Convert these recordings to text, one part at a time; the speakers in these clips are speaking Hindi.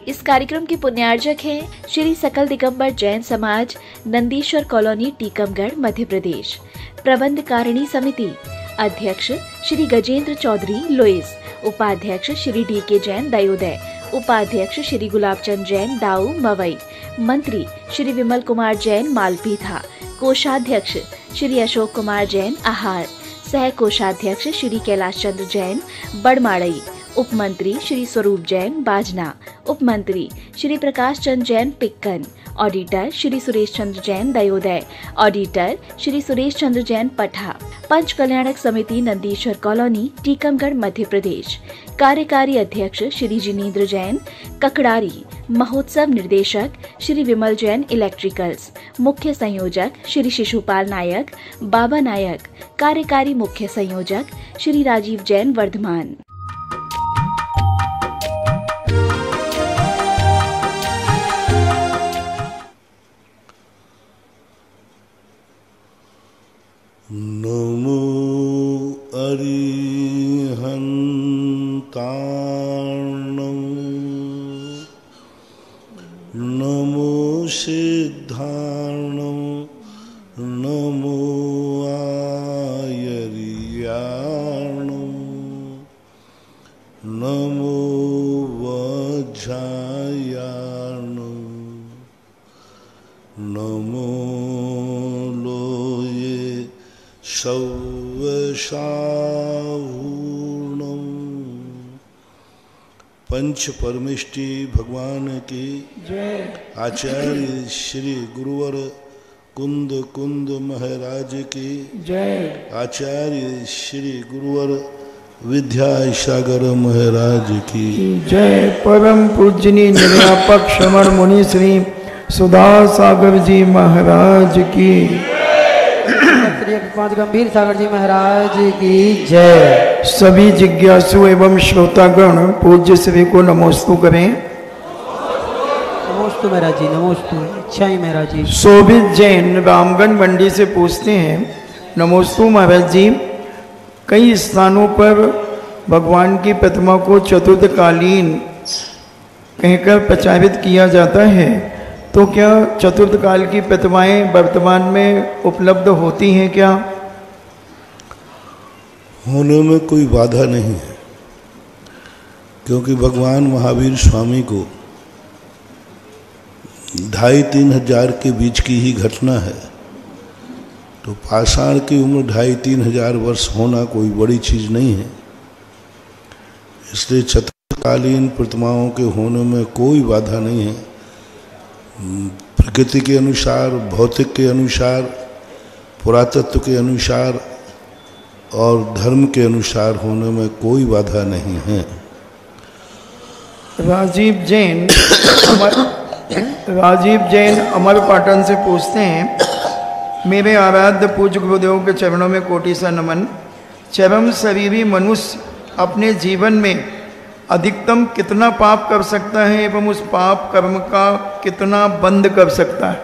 इस कार्यक्रम के पुण्यार्जक हैं श्री सकल दिगंबर जैन समाज, नंदीश्वर कॉलोनी, टीकमगढ़, मध्य प्रदेश। प्रबंध कारिणी समिति अध्यक्ष श्री गजेंद्र चौधरी, लुइस। उपाध्यक्ष श्री डी.के. जैन, दयोदय। उपाध्यक्ष श्री गुलाबचंद जैन, दाऊ, मवई। मंत्री श्री विमल कुमार जैन, मालपीथा। कोषाध्यक्ष श्री अशोक कुमार जैन, आहार। सह कोषाध्यक्ष श्री कैलाश चंद्र जैन, बड़माड़ई। उपमंत्री श्री स्वरूप जैन, बाजना। उपमंत्री श्री प्रकाश चंद्र जैन, पिक्कन। ऑडिटर श्री सुरेश चंद्र जैन, दयोदय। ऑडिटर श्री सुरेश चंद्र जैन, पठा। पंच कल्याणक समिति नंदीश्वर कॉलोनी, टीकमगढ़, मध्य प्रदेश। कार्यकारी अध्यक्ष श्री जिनेंद्र जैन, ककड़ारी। महोत्सव निर्देशक श्री विमल जैन, इलेक्ट्रिकल्स। मुख्य संयोजक श्री शिशुपाल नायक, बाबा नायक। कार्यकारी मुख्य संयोजक श्री राजीव जैन, वर्धमान। नमो अरिहंताणं, नमो सिद्धाणं, नमो आयर्याणं, नमो वज्रायाणं, नमो सौवशाहूर्णम। पंच परमेष्टि भगवान की जय। आचार्य श्री गुरुवर कुंद कुंद महाराज की जय। आचार्य श्री गुरुवर विद्यासागर महाराज की जय। परम पूजनीय निर्यापक श्रवण मुनि श्री सुधा सागर जी महाराज की, पांच गंभीर सागर जी महाराज की जय। सभी जिज्ञासु एवं श्रोतागण पूज्य श्री को नमोस्तु करें। नमोस्तु महाराज जी, नमोस्तु। अच्छा ही महाराज जी। शोभित जैन रामगढ़ मंडी से पूछते हैं, नमोस्तु महाराज जी, कई स्थानों पर भगवान की प्रतिमा को चतुर्थकालीन कहकर प्रचारित किया जाता है, तो क्या चतुर्थ काल की प्रतिमाएं वर्तमान में उपलब्ध होती हैं क्या? होने में कोई बाधा नहीं है, क्योंकि भगवान महावीर स्वामी को 2500-3000 हजार के बीच की ही घटना है, तो पाषाण की उम्र 2500-3000 वर्ष होना कोई बड़ी चीज नहीं है। इसलिए चतुर्थकालीन प्रतिमाओं के होने में कोई बाधा नहीं है। प्रकृति के अनुसार, भौतिक के अनुसार, पुरातत्व के अनुसार और धर्म के अनुसार होने में कोई बाधा नहीं है। राजीव जैन अमरपाटन से पूछते हैं, मेरे आराध्य पूज्य गुरुदेव के चरणों में कोटि सा नमन। चरम शरीरी मनुष्य अपने जीवन में अधिकतम कितना पाप कर सकता है एवं उस पाप कर्म का कितना बंद कर सकता है?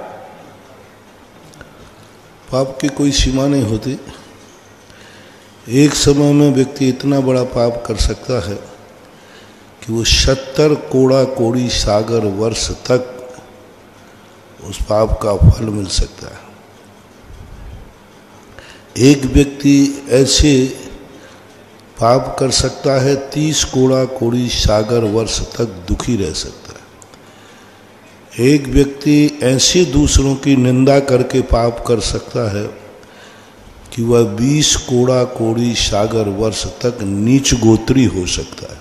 पाप की कोई सीमा नहीं होती। एक समय में व्यक्ति इतना बड़ा पाप कर सकता है कि वो 70 कोड़ा कोड़ी सागर वर्ष तक उस पाप का फल मिल सकता है। एक व्यक्ति ऐसे पाप कर सकता है 30 कोड़ा कोड़ी सागर वर्ष तक दुखी रह सकता है। एक व्यक्ति ऐसे दूसरों की निंदा करके पाप कर सकता है कि वह 20 कोड़ा कोड़ी सागर वर्ष तक नीच गोत्री हो सकता है।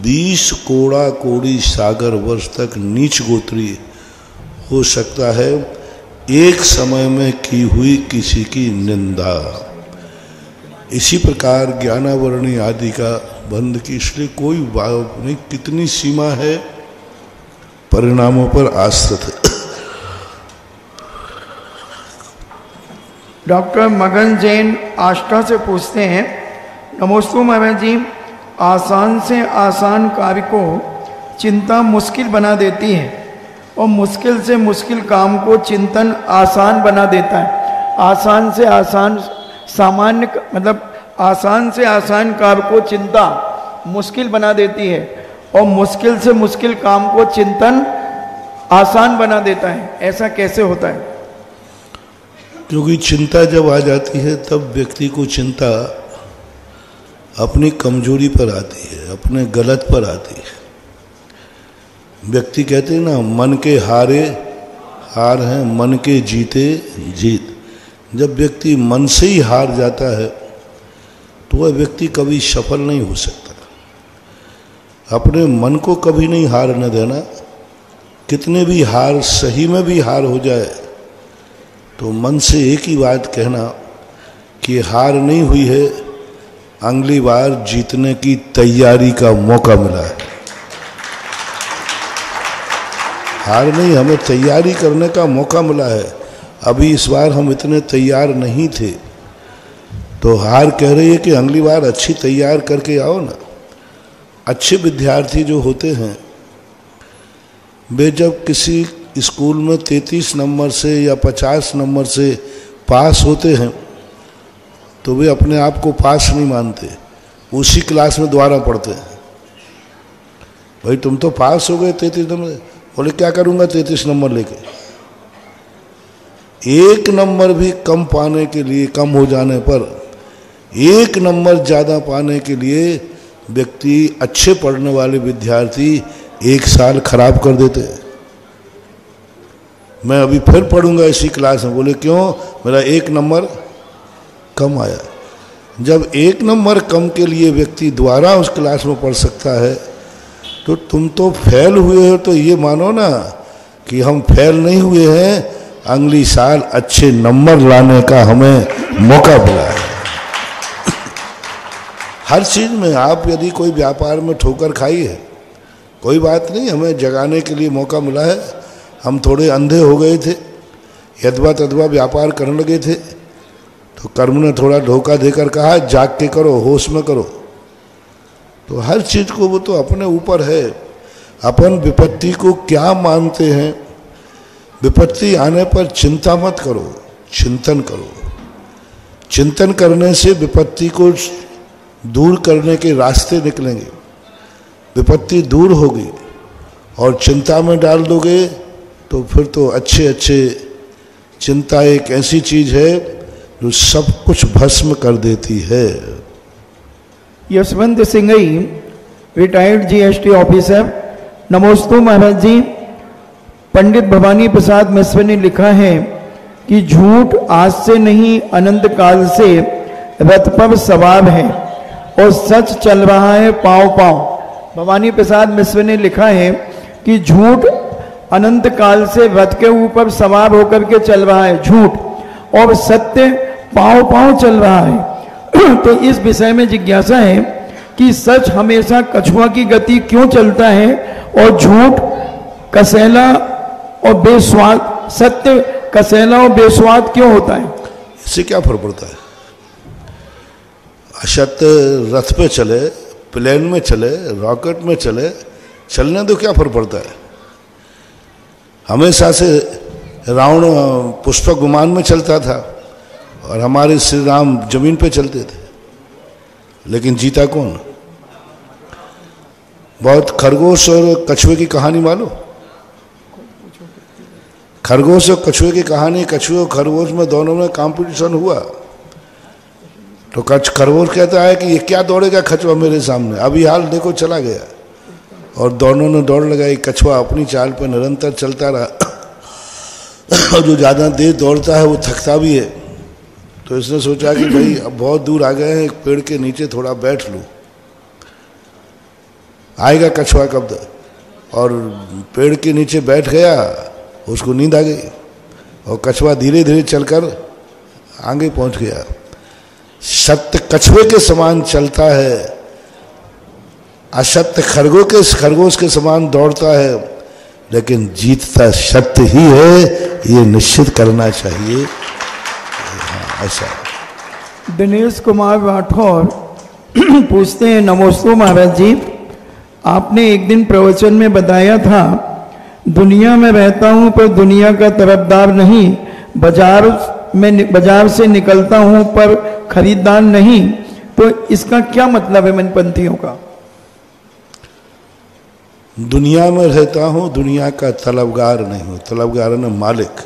20 कोड़ा कोड़ी सागर वर्ष तक नीच गोत्री हो सकता है एक समय में की हुई किसी की निंदा। इसी प्रकार ज्ञानावरणी आदि का बंध की इसलिए कोई नहीं, कितनी सीमा है, परिणामों पर आश्रित है। डॉक्टर मगन जैन आष्टा से पूछते हैं, नमोस्तु महाराज जी, आसान से आसान कार्य को चिंता मुश्किल बना देती है और मुश्किल से मुश्किल काम को चिंतन आसान बना देता है। आसान से आसान सामान्य आसान से आसान कार्य को चिंता मुश्किल बना देती है और मुश्किल से मुश्किल काम को चिंतन आसान बना देता है। ऐसा कैसे होता है? क्योंकि चिंता जब आ जाती है तब व्यक्ति को चिंता अपनी कमजोरी पर आती है, अपने गलत पर आती है। व्यक्ति कहते हैं ना, मन के हारे हार हैं, मन के जीते जीत। जब व्यक्ति मन से ही हार जाता है तो वह व्यक्ति कभी सफल नहीं हो सकता। अपने मन को कभी नहीं हारने देना। कितने भी हार, सही में भी हार हो जाए तो मन से एक ही बात कहना कि हार नहीं हुई है, अगली बार जीतने की तैयारी का मौका मिला है। हार नहीं, हमें तैयारी करने का मौका मिला है। अभी इस बार हम इतने तैयार नहीं थे तो हार कह रही है कि अगली बार अच्छी तैयार करके आओ ना। अच्छे विद्यार्थी जो होते हैं वे जब किसी स्कूल में 33 नंबर से या 50 नंबर से पास होते हैं तो वे अपने आप को पास नहीं मानते, उसी क्लास में दोबारा पढ़ते हैं। भाई तुम तो पास हो गए 33 नंबर, बोले क्या करूंगा 33 नंबर लेके। एक नंबर भी कम पाने के लिए, कम हो जाने पर एक नंबर ज़्यादा पाने के लिए व्यक्ति, अच्छे पढ़ने वाले विद्यार्थी एक साल खराब कर देते हैं। मैं अभी फिर पढ़ूंगा इसी क्लास में। बोले क्यों? मेरा एक नंबर कम आया। जब एक नंबर कम के लिए व्यक्ति दोबारा उस क्लास में पढ़ सकता है तो तुम तो फेल हुए हो, तो ये मानो ना कि हम फेल नहीं हुए हैं, अगली साल अच्छे नंबर लाने का हमें मौका मिला है। हर चीज में आप यदि कोई व्यापार में ठोकर खाई है, कोई बात नहीं, हमें जगाने के लिए मौका मिला है। हम थोड़े अंधे हो गए थे, यदवा तदवा व्यापार करने लगे थे तो कर्म ने थोड़ा धोखा देकर कहा जाग के करो, होश में करो। तो हर चीज को वो तो अपने ऊपर है। अपन विपत्ति को क्या मानते हैं? विपत्ति आने पर चिंता मत करो, चिंतन करो। चिंतन करने से विपत्ति को दूर करने के रास्ते निकलेंगे। विपत्ति दूर होगी और चिंता में डाल दोगे तो फिर तो अच्छे अच्छे, चिंता एक ऐसी चीज है जो सब कुछ भस्म कर देती है। Yashwant Singhai, retired GST officer. नमोस्तु महाराज जी। पंडित भवानी प्रसाद मिश्र ने लिखा है कि झूठ आज से नहीं अनंत काल से रथ पर सवार है और सच चल रहा है पांव पांव। भवानी प्रसाद मिश्र ने लिखा है कि झूठ अनंत काल से रथ के ऊपर सवार होकर के चल रहा है झूठ, और सत्य पांव पांव चल रहा है। तो इस विषय में जिज्ञासा है कि सच हमेशा कछुआ की गति क्यों चलता है और झूठ कसैला और बेस्वाद, सत्य कसैला और बेस्वाद क्यों होता है? इससे क्या फर्क पड़ता है? असत्य रथ पे चले, प्लेन में चले, रॉकेट में चले, चलने तो क्या फर्क पड़ता है? हमेशा से रावण पुष्पक विमान में चलता था और हमारे श्री राम जमीन पे चलते थे, लेकिन जीता कौन? बहुत खरगोश और कछुए की कहानी मालूम? खरगोश और कछुए की कहानी, कछुए और खरगोश में दोनों में कंपटीशन हुआ तो खरगोश कहता है कि ये क्या दौड़ेगा कछुआ मेरे सामने, अभी हाल देखो चला गया। और दोनों ने दौड़ लगाई। कछुआ अपनी चाल पर निरंतर चलता रहा और जो ज़्यादा देर दौड़ता है वो थकता भी है। तो इसने सोचा कि भाई अब बहुत दूर आ गए हैं, एक पेड़ के नीचे थोड़ा बैठ लूँ, आएगा कछुआ कब तक। और पेड़ के नीचे बैठ गया, उसको नींद आ गई और कछुआ धीरे धीरे चलकर आगे पहुंच गया। सत्य कछुए के समान चलता है, असत्य खरगोश के समान दौड़ता है, लेकिन जीतता सत्य ही है, ये निश्चित करना चाहिए। ऐसा। दिनेश कुमार राठौर पूछते हैं, नमोस्तु महाराज जी, आपने एक दिन प्रवचन में बताया था दुनिया में रहता हूं पर दुनिया का तरफदार नहीं, बाजार से निकलता हूं पर खरीदार नहीं। तो इसका क्या मतलब है मनपंथियों का? दुनिया में रहता हूँ, दुनिया का तलबगार नहीं हूँ। तलबगार न मालिक,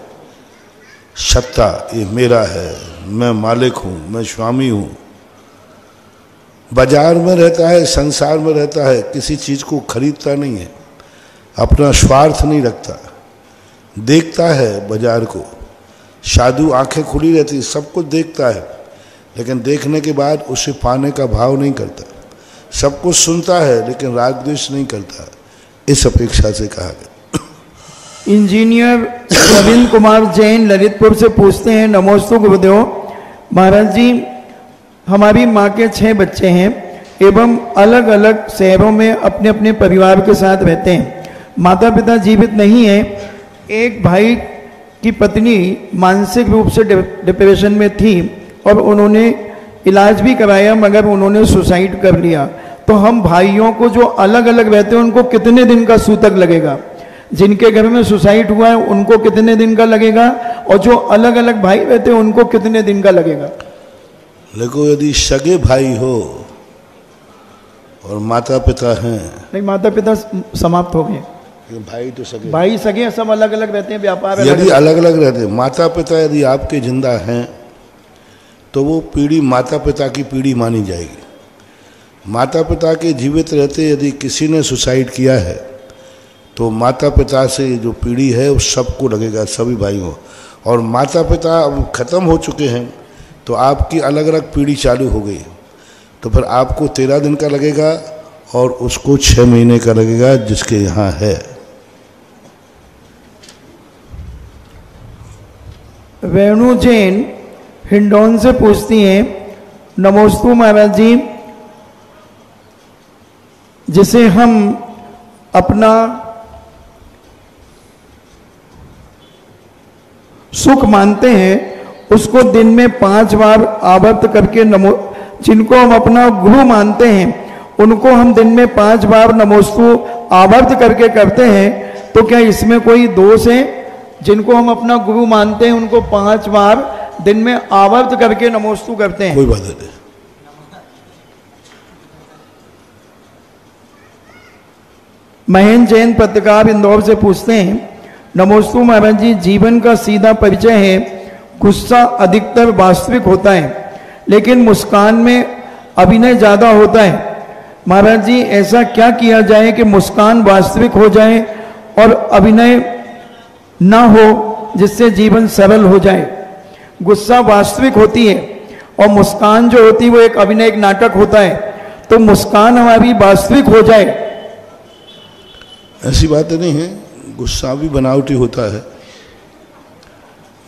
सत्ता ये मेरा है, मैं मालिक हूँ, मैं स्वामी हूँ। बाजार में रहता है, संसार में रहता है, किसी चीज़ को खरीदता नहीं है, अपना स्वार्थ नहीं रखता, देखता है बाजार को। साधु आंखें खुली रहती, सब कुछ देखता है, लेकिन देखने के बाद उसे पाने का भाव नहीं करता। सब कुछ सुनता है लेकिन राग द्वेष नहीं करता। इस अपेक्षा से कहा गया। इंजीनियर प्रवीण कुमार जैन ललितपुर से पूछते हैं, नमोस्तु गुरुदेव। महाराज जी, हमारी माँ के 6 बच्चे हैं एवं अलग अलग शहरों में अपने अपने परिवार के साथ रहते हैं। माता पिता जीवित नहीं है। एक भाई की पत्नी मानसिक रूप से डिप्रेशन में थी और उन्होंने इलाज भी कराया, मगर उन्होंने सुसाइड कर लिया। तो हम भाइयों को जो अलग अलग रहते हैं उनको कितने दिन का सूतक लगेगा? जिनके घर में सुसाइड हुआ है उनको कितने दिन का लगेगा, और जो अलग अलग भाई रहते हैं उनको कितने दिन का लगेगा? देखो, यदि सगे भाई हो और माता पिता हैं, नहीं, माता पिता समाप्त हो गए, भाई तो सगे, भाई सगे सब अलग अलग रहते हैं, व्यापार यदि अलग अलग रहते हैं। माता पिता यदि आपके जिंदा हैं तो वो पीढ़ी माता पिता की पीढ़ी मानी जाएगी। माता पिता के जीवित रहते यदि किसी ने सुसाइड किया है तो माता पिता से जो पीढ़ी है वो सबको लगेगा, सभी भाइयों। और माता पिता अब खत्म हो चुके हैं तो आपकी अलग अलग पीढ़ी चालू हो गई, तो फिर आपको 13 दिन का लगेगा और उसको 6 महीने का लगेगा जिसके यहाँ है। वेणु जैन हिंडौन से पूछती हैं, नमोस्तु महाराज जी, जिसे हम अपना सुख मानते हैं उसको दिन में 5 बार आवर्त करके जिनको हम अपना गुरु मानते हैं उनको हम दिन में 5 बार नमोस्तु आवर्त करके करते हैं, तो क्या इसमें कोई दोष है? जिनको हम अपना गुरु मानते हैं उनको 5 बार दिन में आवर्त करके नमोस्तु करते हैं, कोई बात नहीं। महेंद्र जैन पत्रकार इंदौर से पूछते हैं, नमोस्तु महाराज जी, जीवन का सीधा परिचय है, गुस्सा अधिकतर वास्तविक होता है लेकिन मुस्कान में अभिनय ज्यादा होता है। महाराज जी, ऐसा क्या किया जाए कि मुस्कान वास्तविक हो जाए और अभिनय ना हो, जिससे जीवन सरल हो जाए? गुस्सा वास्तविक होती है और मुस्कान जो होती है वो एक अभिनय, एक नाटक होता है, तो मुस्कान हमारी वास्तविक हो जाए। ऐसी बात नहीं है, गुस्सा भी बनावटी होता है।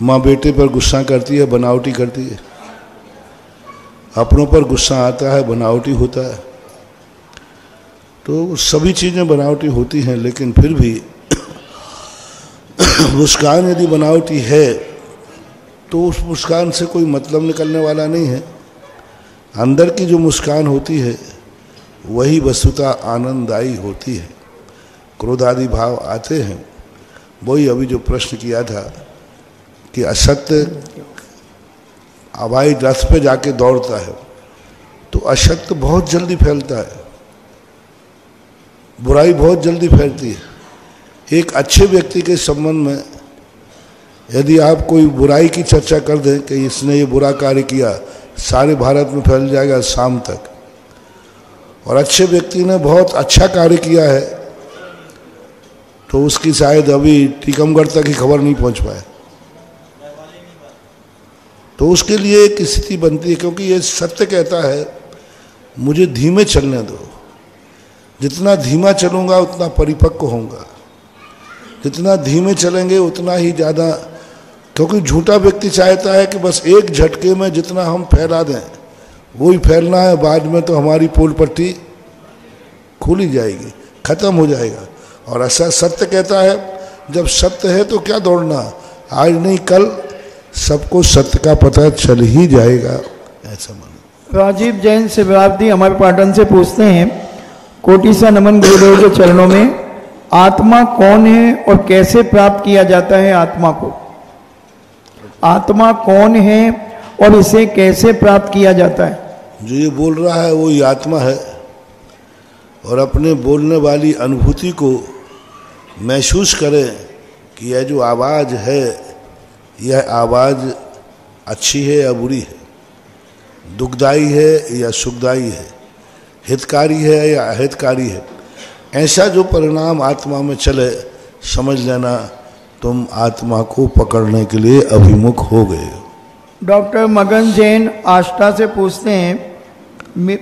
माँ बेटे पर गुस्सा करती है, बनावटी करती है। अपनों पर गुस्सा आता है, बनावटी होता है। तो सभी चीज़ें बनावटी होती हैं, लेकिन फिर भी मुस्कान यदि बनावटी है तो उस मुस्कान से कोई मतलब निकलने वाला नहीं है। अंदर की जो मुस्कान होती है वही वस्तुतः आनंददायी होती है। क्रोध आदि भाव आते हैं, वही अभी जो प्रश्न किया था कि असत्य हवाई रथ पे जाके दौड़ता है तो असत्य बहुत जल्दी फैलता है, बुराई बहुत जल्दी फैलती है। एक अच्छे व्यक्ति के संबंध में यदि आप कोई बुराई की चर्चा कर दें कि इसने ये बुरा कार्य किया, सारे भारत में फैल जाएगा शाम तक। और अच्छे व्यक्ति ने बहुत अच्छा कार्य किया है तो उसकी शायद अभी टीकमगढ़ तक ही खबर नहीं पहुंच पाए, तो उसके लिए एक स्थिति बनती है, क्योंकि ये सत्य कहता है मुझे धीमे चलने दो। जितना धीमा चलूंगा उतना परिपक्व होऊंगा, जितना धीमे चलेंगे उतना ही ज़्यादा, क्योंकि झूठा व्यक्ति चाहता है कि बस एक झटके में जितना हम फैला दें वही फैलना है, बाद में तो हमारी पोल पट्टी खुली जाएगी, खत्म हो जाएगा। और ऐसा सत्य कहता है जब सत्य है तो क्या दौड़ना, आज नहीं कल सबको सत्य का पता चल ही जाएगा, ऐसा मानो। राजीव जैन शिवरात्रि हमारे पाटन से पूछते हैं, कोटि सा नमन गुरुदेव के चरणों में, आत्मा कौन है और कैसे प्राप्त किया जाता है आत्मा को? आत्मा कौन है और इसे कैसे प्राप्त किया जाता है? जो ये बोल रहा है वो ही आत्मा है। और अपने बोलने वाली अनुभूति को महसूस करें कि यह जो आवाज़ है, यह आवाज़ अच्छी है या बुरी है, दुखदाई है या सुखदाई है, हितकारी है या अहितकारी है। ऐसा जो परिणाम आत्मा में चले, समझ लेना तुम आत्मा को पकड़ने के लिए अभिमुख हो गए। डॉक्टर मगन जैन आष्टा से पूछते हैं,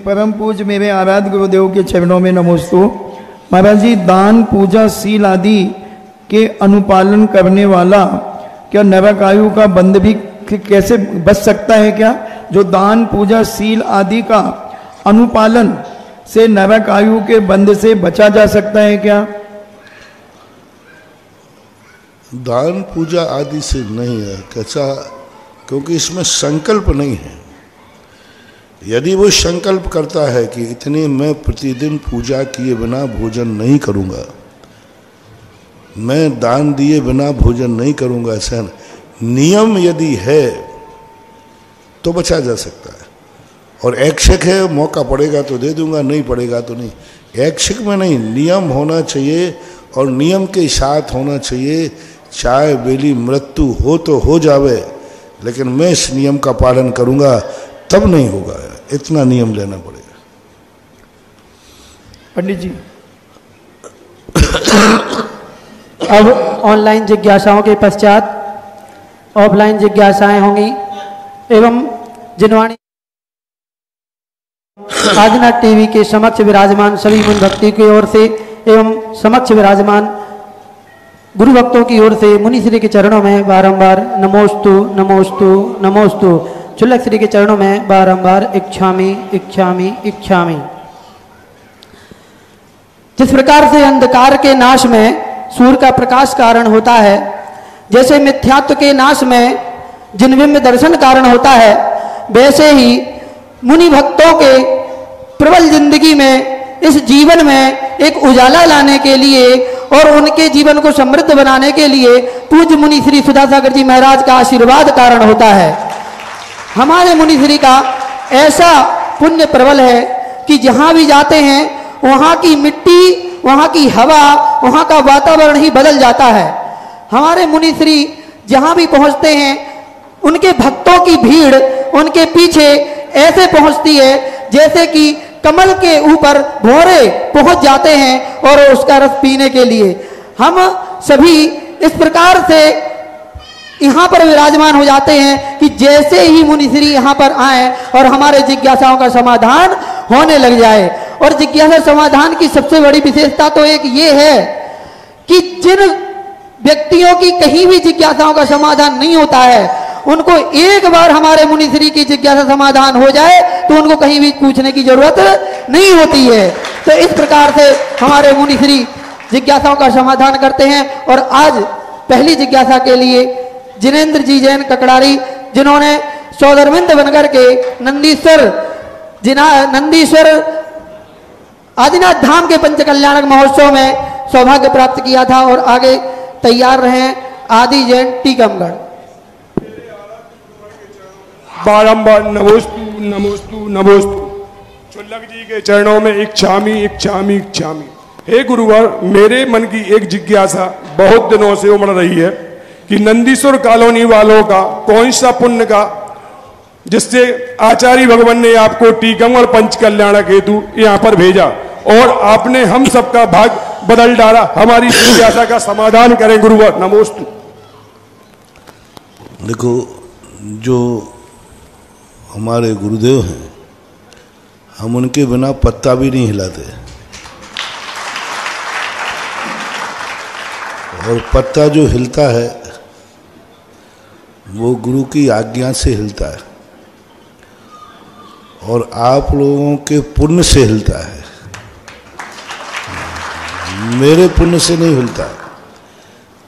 परम पूज्य मेरे आराध्य गुरुदेव के चरणों में नमोस्तु। महाराज जी, दान, पूजा, सील आदि के अनुपालन करने वाला क्या नरक आयु का बंध भी कैसे बच सकता है? क्या जो दान, पूजा, सील आदि का अनुपालन से नरक आयु के बंध से बचा जा सकता है क्या? दान, पूजा आदि से नहीं है। कैसा? क्योंकि इसमें संकल्प नहीं है। यदि वो संकल्प करता है कि इतनी मैं प्रतिदिन पूजा किए बिना भोजन नहीं करूंगा, मैं दान दिए बिना भोजन नहीं करूंगा, ऐसा नियम यदि है तो बचा जा सकता है। और ऐच्छिक है, मौका पड़ेगा तो दे दूंगा, नहीं पड़ेगा तो नहीं। ऐच्छिक में नहीं, नियम होना चाहिए और नियम के साथ होना चाहिए। चाहे बेली मृत्यु हो तो हो जावे, लेकिन मैं इस नियम का पालन करूंगा, तब नहीं होगा। इतना नियम लेना पड़ेगा। पंडित जी, अब ऑनलाइन जिज्ञासाओं के पश्चात ऑफलाइन जिज्ञासाएं होंगी एवं जिनवाणी आदिनाथ टीवी के समक्ष विराजमान सभी मन भक्ति की ओर से एवं समक्ष विराजमान गुरु भक्तों की ओर से मुनि श्री के चरणों में बारंबार नमोस्तु नमोस्तु नमोस्तु, चुल्लक श्री के चरणों में बारंबार इच्छामि इच्छामि इच्छामि। जिस प्रकार से अंधकार के नाश में सूर्य का प्रकाश कारण होता है, जैसे मिथ्यात्व के नाश में जिनबिंब दर्शन कारण होता है, वैसे ही मुनि भक्तों के प्रबल जिंदगी में, इस जीवन में एक उजाला लाने के लिए और उनके जीवन को समृद्ध बनाने के लिए पूज्य मुनि श्री सुधासागर जी महाराज का आशीर्वाद कारण होता है। हमारे मुनि श्री का ऐसा पुण्य प्रबल है कि जहाँ भी जाते हैं वहाँ की मिट्टी, वहाँ की हवा, वहाँ का वातावरण ही बदल जाता है। हमारे मुनि श्री जहाँ भी पहुँचते हैं, उनके भक्तों की भीड़ उनके पीछे ऐसे पहुँचती है जैसे कि कमल के ऊपर भौरे पहुँच जाते हैं और उसका रस पीने के लिए। हम सभी इस प्रकार से यहाँ पर विराजमान हो जाते हैं कि जैसे ही मुनि श्री यहाँ पर आए और हमारे जिज्ञासाओं का समाधान होने लग जाए। और जिज्ञासा समाधान की सबसे बड़ी विशेषता तो एक ये है कि जिन व्यक्तियों की कहीं भी जिज्ञासाओं का समाधान नहीं होता है, उनको एक बार हमारे मुनि श्री की जिज्ञासा समाधान हो जाए तो उनको कहीं भी पूछने की जरूरत नहीं होती है। तो इस प्रकार से हमारे मुनि श्री जिज्ञासाओं का समाधान करते हैं। और आज पहली जिज्ञासा के लिए जिनेन्द्र जी जैन ककड़ारी, जिन्होंने सौदरमिंद बनकर के नंदीश्वर आदिनाथ धाम के पंचकल्याणक महोत्सव में सौभाग्य प्राप्त किया था और आगे तैयार रहे आदि जैन टीकमगढ़। बारंबार नमोस्तु नमोस्तु नमोस्तु, चुल्लक जी के चरणों में इच्छामि इच्छामि इच्छामि। हे गुरुवर, मेरे मन की एक जिज्ञासा बहुत दिनों से उमड़ रही है कि नंदीश्वर कॉलोनी वालों का कौन सा पुण्य का, जिससे आचार्य भगवान ने आपको टीकमगढ़ पंच कल्याणक हेतु यहाँ पर भेजा और आपने हम सबका भाग बदल डाला। हमारी जिज्ञासा का समाधान करें गुरुवर, नमोस्तु। देखो, जो हमारे गुरुदेव हैं, हम उनके बिना पत्ता भी नहीं हिलाते। और पत्ता जो हिलता है वो गुरु की आज्ञा से हिलता है और आप लोगों के पुण्य से हिलता है, मेरे पुण्य से नहीं हिलता।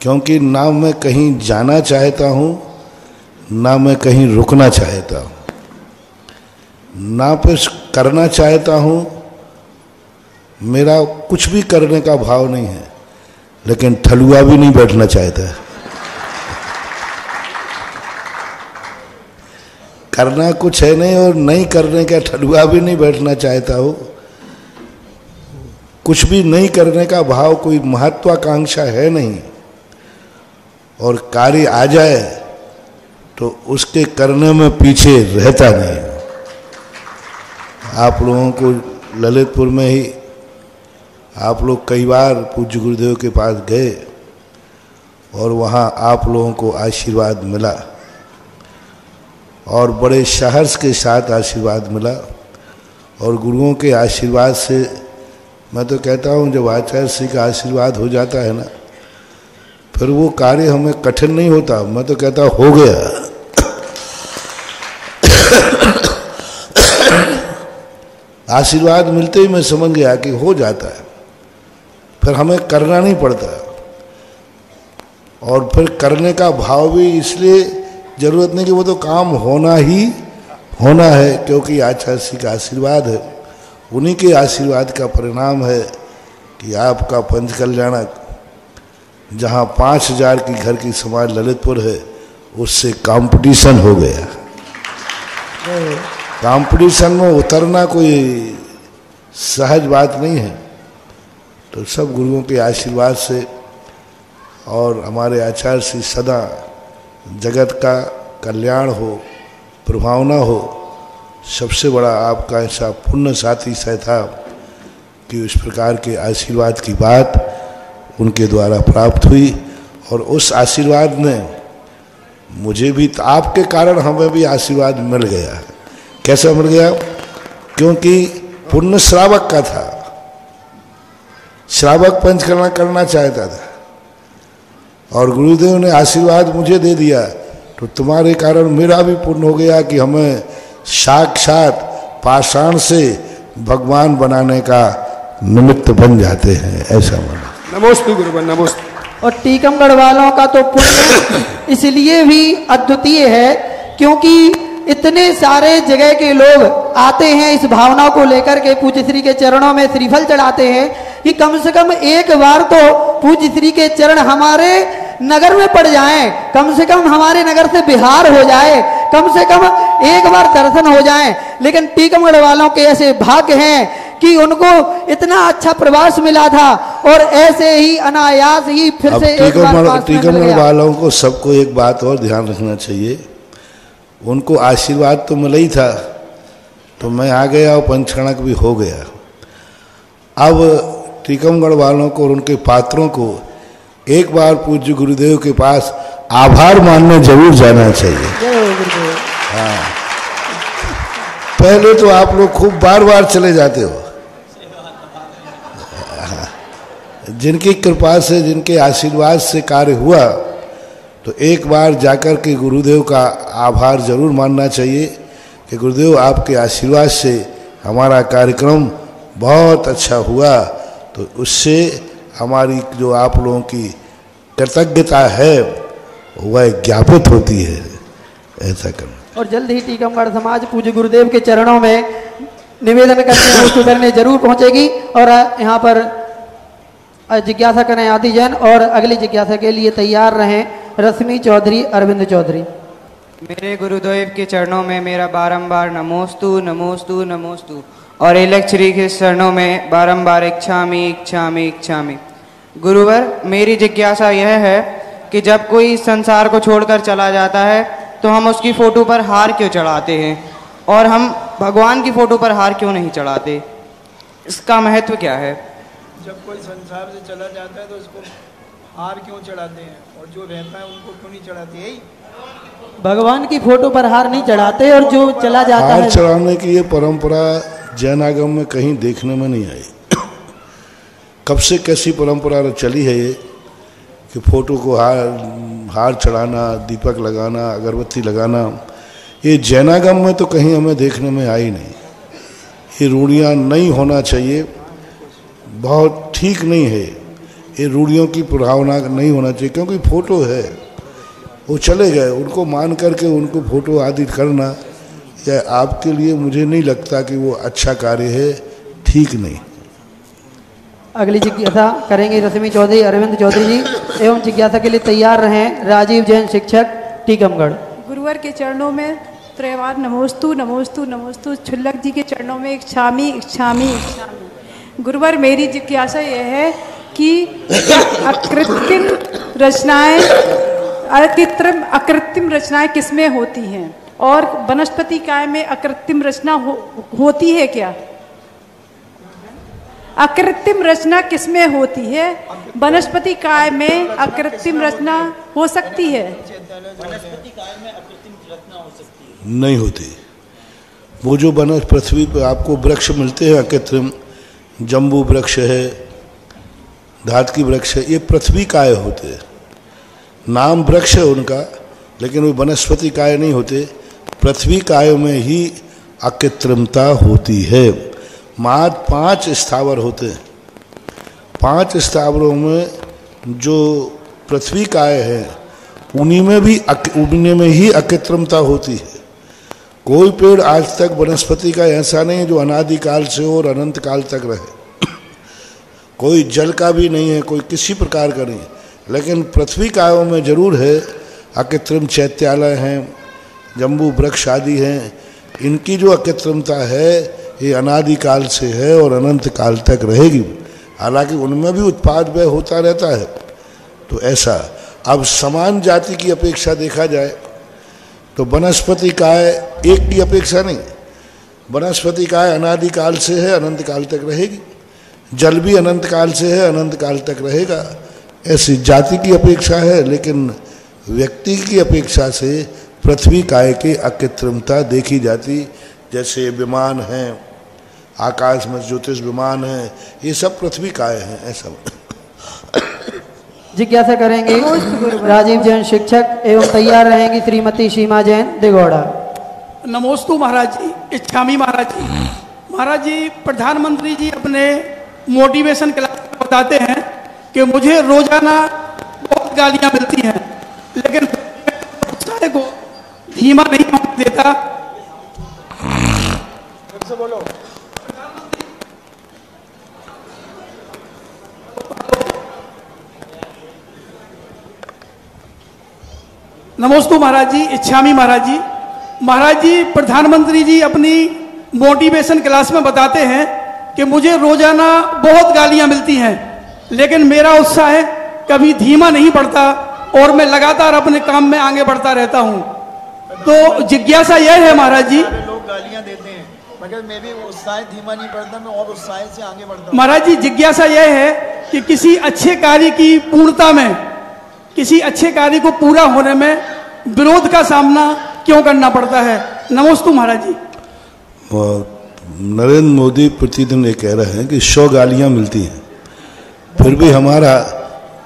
क्योंकि ना मैं कहीं जाना चाहता हूँ, ना मैं कहीं रुकना चाहता हूँ, ना कुछ करना चाहता हूँ, मेरा कुछ भी करने का भाव नहीं है, लेकिन ठलुआ भी नहीं बैठना चाहता है। करना कुछ है नहीं और नहीं करने का ठलुआ भी नहीं बैठना चाहता हूँ। कुछ भी नहीं करने का भाव, कोई महत्वाकांक्षा है नहीं, और कार्य आ जाए तो उसके करने में पीछे रहता नहीं। आप लोगों को ललितपुर में ही आप लोग कई बार पूज्य गुरुदेव के पास गए और वहाँ आप लोगों को आशीर्वाद मिला, और बड़े साहस के साथ आशीर्वाद मिला। और गुरुओं के आशीर्वाद से, मैं तो कहता हूँ, जब आचार्य श्री का आशीर्वाद हो जाता है ना, फिर वो कार्य हमें कठिन नहीं होता। मैं तो कहता हो गया। आशीर्वाद मिलते ही मैं समझ गया कि हो जाता है, फिर हमें करना नहीं पड़ता। और फिर करने का भाव भी इसलिए जरूरत नहीं कि वो तो काम होना ही होना है, क्योंकि आचार्य श्री का आशीर्वाद है। उन्हीं के आशीर्वाद का परिणाम है कि आपका पंच कल्याणक, जहाँ 5000 की घर की समाज ललितपुर है, उससे कंपटीशन हो गया। कंपटीशन में उतरना कोई सहज बात नहीं है। तो सब गुरुओं के आशीर्वाद से, और हमारे आचार्य श्री सदा जगत का कल्याण हो, प्रभावना हो। सबसे बड़ा आपका ऐसा पुण्य साथी था कि उस प्रकार के आशीर्वाद की बात उनके द्वारा प्राप्त हुई, और उस आशीर्वाद ने मुझे भी, तो आपके कारण हमें भी आशीर्वाद मिल गया। कैसा मिल गया? क्योंकि पुण्य श्रावक का था, श्रावक पंचकर्मा करना चाहता था, और गुरुदेव ने आशीर्वाद मुझे दे दिया, तो तुम्हारे कारण मेरा भी पुण्य हो गया कि हमें साक्षात पाषाण से भगवान बनाने का निमित्त बन जाते हैं। ऐसा माना। नमोस्तु गुरुवर, नमोस्तु। और टीकमगढ़ वालों का तो पुण्य इसलिए भी अद्वितीय है क्योंकि इतने सारे जगह के लोग आते हैं इस भावना को लेकर के पूज्य श्री के चरणों में श्रीफल चढ़ाते हैं कि कम से कम एक बार तो पूज्य श्री के चरण हमारे नगर में पड़ जाएं, कम से कम हमारे नगर से बिहार हो जाए, कम से कम एक बार दर्शन हो जाएं। लेकिन टीकमगढ़ वालों के ऐसे भाग्य हैं कि उनको इतना अच्छा प्रवास मिला था, और ऐसे ही अनायास ही फिर से एक बार टीकमगढ़ वालों को सबको एक बात और ध्यान रखना चाहिए। उनको आशीर्वाद तो मिला ही था, तो मैं आ गया और पंचकणक भी हो गया। अब टीकमगढ़ वालों को और उनके पात्रों को एक बार पूज्य गुरुदेव के पास आभार मानने जरूर जाना चाहिए। हाँ, पहले तो आप लोग खूब बार बार चले जाते हो। जिनकी कृपा से, जिनके आशीर्वाद से कार्य हुआ, तो एक बार जाकर के गुरुदेव का आभार जरूर मानना चाहिए कि गुरुदेव आपके आशीर्वाद से हमारा कार्यक्रम बहुत अच्छा हुआ। तो उससे हमारी जो आप लोगों की कृतज्ञता है वह ज्ञापित होती है। ऐसा करना। और जल्द ही टीकमगढ़ समाज पूज्य गुरुदेव के चरणों में निवेदन करने जरूर पहुंचेगी। और यहाँ पर जिज्ञासा करें आदि जैन, और अगली जिज्ञासा के लिए तैयार रहें रश्मि चौधरी, अरविंद चौधरी। मेरे गुरुदेव के चरणों में मेरा बारंबार नमोस्तु नमोस्तु नमोस्तु, और इलक श्री के चरणों में बारंबार इच्छामि इच्छामि इच्छामि। गुरुवर, मेरी जिज्ञासा यह है कि जब कोई संसार को छोड़कर चला जाता है तो हम उसकी फोटो पर हार क्यों चढ़ाते हैं, और हम भगवान की फोटो पर हार क्यों नहीं चढ़ाते? इसका महत्व क्या है? जब कोई संसार से चला जाता है तो उसको हार क्यों चढ़ाते हैं, और जो रहता है उनको क्यों नहीं चढ़ाते? यही भगवान की फोटो पर हार नहीं चढ़ाते, और जो चला जाता है। हार चढ़ाने की ये परंपरा जैन आगम में कहीं देखने में नहीं आई। कब से कैसी परंपरा चली है ये कि फोटो को हार चढ़ाना, दीपक लगाना, अगरबत्ती लगाना, ये जैनागम में तो कहीं हमें देखने में आई नहीं। ये रूढ़ियाँ नहीं होना चाहिए, बहुत ठीक नहीं है। ये रूढ़ियों की प्रभावना नहीं होना चाहिए, क्योंकि फोटो है, वो चले गए, उनको मान करके उनको फोटो आदि करना या आपके लिए मुझे नहीं लगता कि वो अच्छा कार्य है, ठीक नहीं। अगली जिज्ञासा करेंगे रश्मि चौधरी, अरविंद चौधरी जी, एवं जिज्ञासा के लिए तैयार रहें राजीव जैन, शिक्षक, टीकमगढ़। गुरुवर के चरणों में त्रैवार नमोस्तु नमोस्तु नमोस्तु, छुल्लक जी के चरणों में इच्छामि इच्छामि इच्छामि। गुरुवर मेरी जिज्ञासा यह है कि अकृत्रिम रचनाएं किसमें होती हैं और वनस्पति काय में अकृत्रिम रचना होती है क्या? अकृत्रिम रचना किसमें होती है? वनस्पति काय में अकृत्रिम रचना हो सकती है? वनस्पति काय में अकृत्रिम रचना हो सकती है? नहीं होती। वो जो पृथ्वी पर आपको वृक्ष मिलते हैं अकृत्रिम, जम्बू वृक्ष है, धातकी वृक्ष है, ये पृथ्वी काय होते हैं। नाम वृक्ष है उनका, लेकिन वो वनस्पति काय नहीं होते। पृथ्वी काय में ही अकृत्रिमता होती है। मात्र 5 स्थावर होते हैं। 5 स्थावरों में जो पृथ्वी काय है उन्हीं में ही अकृत्रिमता होती है। कोई पेड़ आज तक वनस्पति का ऐसा नहीं है जो अनादिकाल से हो और अनंत काल तक रहे। कोई जल का भी नहीं है, कोई किसी प्रकार का नहीं, लेकिन पृथ्वी कायों में जरूर है। अकृत्रिम चैत्यालय हैं, जम्बू वृक्ष आदि हैं, इनकी जो अकृत्रिमता है ये अनादिकाल से है और अनंत काल तक रहेगी। हालांकि उनमें भी उत्पाद व्यय होता रहता है। तो ऐसा अब समान जाति की अपेक्षा देखा जाए तो वनस्पति काय एक की अपेक्षा नहीं, वनस्पति काय अनादिकाल से है, अनंत काल तक रहेगी। जल भी अनंत काल से है, अनंत काल तक रहेगा। ऐसी जाति की अपेक्षा है, लेकिन व्यक्ति की अपेक्षा से पृथ्वी काय की अकृत्रिमता देखी जाती। जैसे विमान हैं, आकाश में ज्योतिष विमान हैं, ये सब पृथ्वी काय हैं। ऐसा जिज्ञासा करेंगे राजीव जैन शिक्षक एवं तैयार रहेंगी श्रीमती सीमा जैन दिगोड़ा। नमोस्तु महाराज जी, इच्छामी महाराज जी। महाराज जी, प्रधानमंत्री जी अपने मोटिवेशन क्लास में बताते हैं कि मुझे रोजाना बहुत गालियां मिलती हैं, लेकिन उत्साह को धीमा नहीं होने देता। बोलो। नमोस्तु महाराज जी, इच्छामी महाराज जी। महाराज जी, प्रधानमंत्री जी अपनी मोटिवेशन क्लास में बताते हैं कि मुझे रोजाना बहुत गालियां मिलती हैं, लेकिन मेरा उत्साह है कभी धीमा नहीं पड़ता और मैं लगातार अपने काम में आगे बढ़ता रहता हूं। तो जिज्ञासा यह है महाराज जी, लोग गालियां देते हैं मगर मैं भी उत्साह धीमा नहीं पड़ता, मैं और उत्साह से आगे बढ़ता हूं। महाराज जी, जिज्ञासा यह है कि किसी अच्छे कार्य की पूर्णता में, किसी अच्छे कार्य को पूरा होने में विरोध का सामना क्यों करना पड़ता है? नमोस्तु महाराज जी। नरेंद्र मोदी प्रतिदिन ये कह रहे हैं कि 100 गालियां मिलती हैं, फिर भी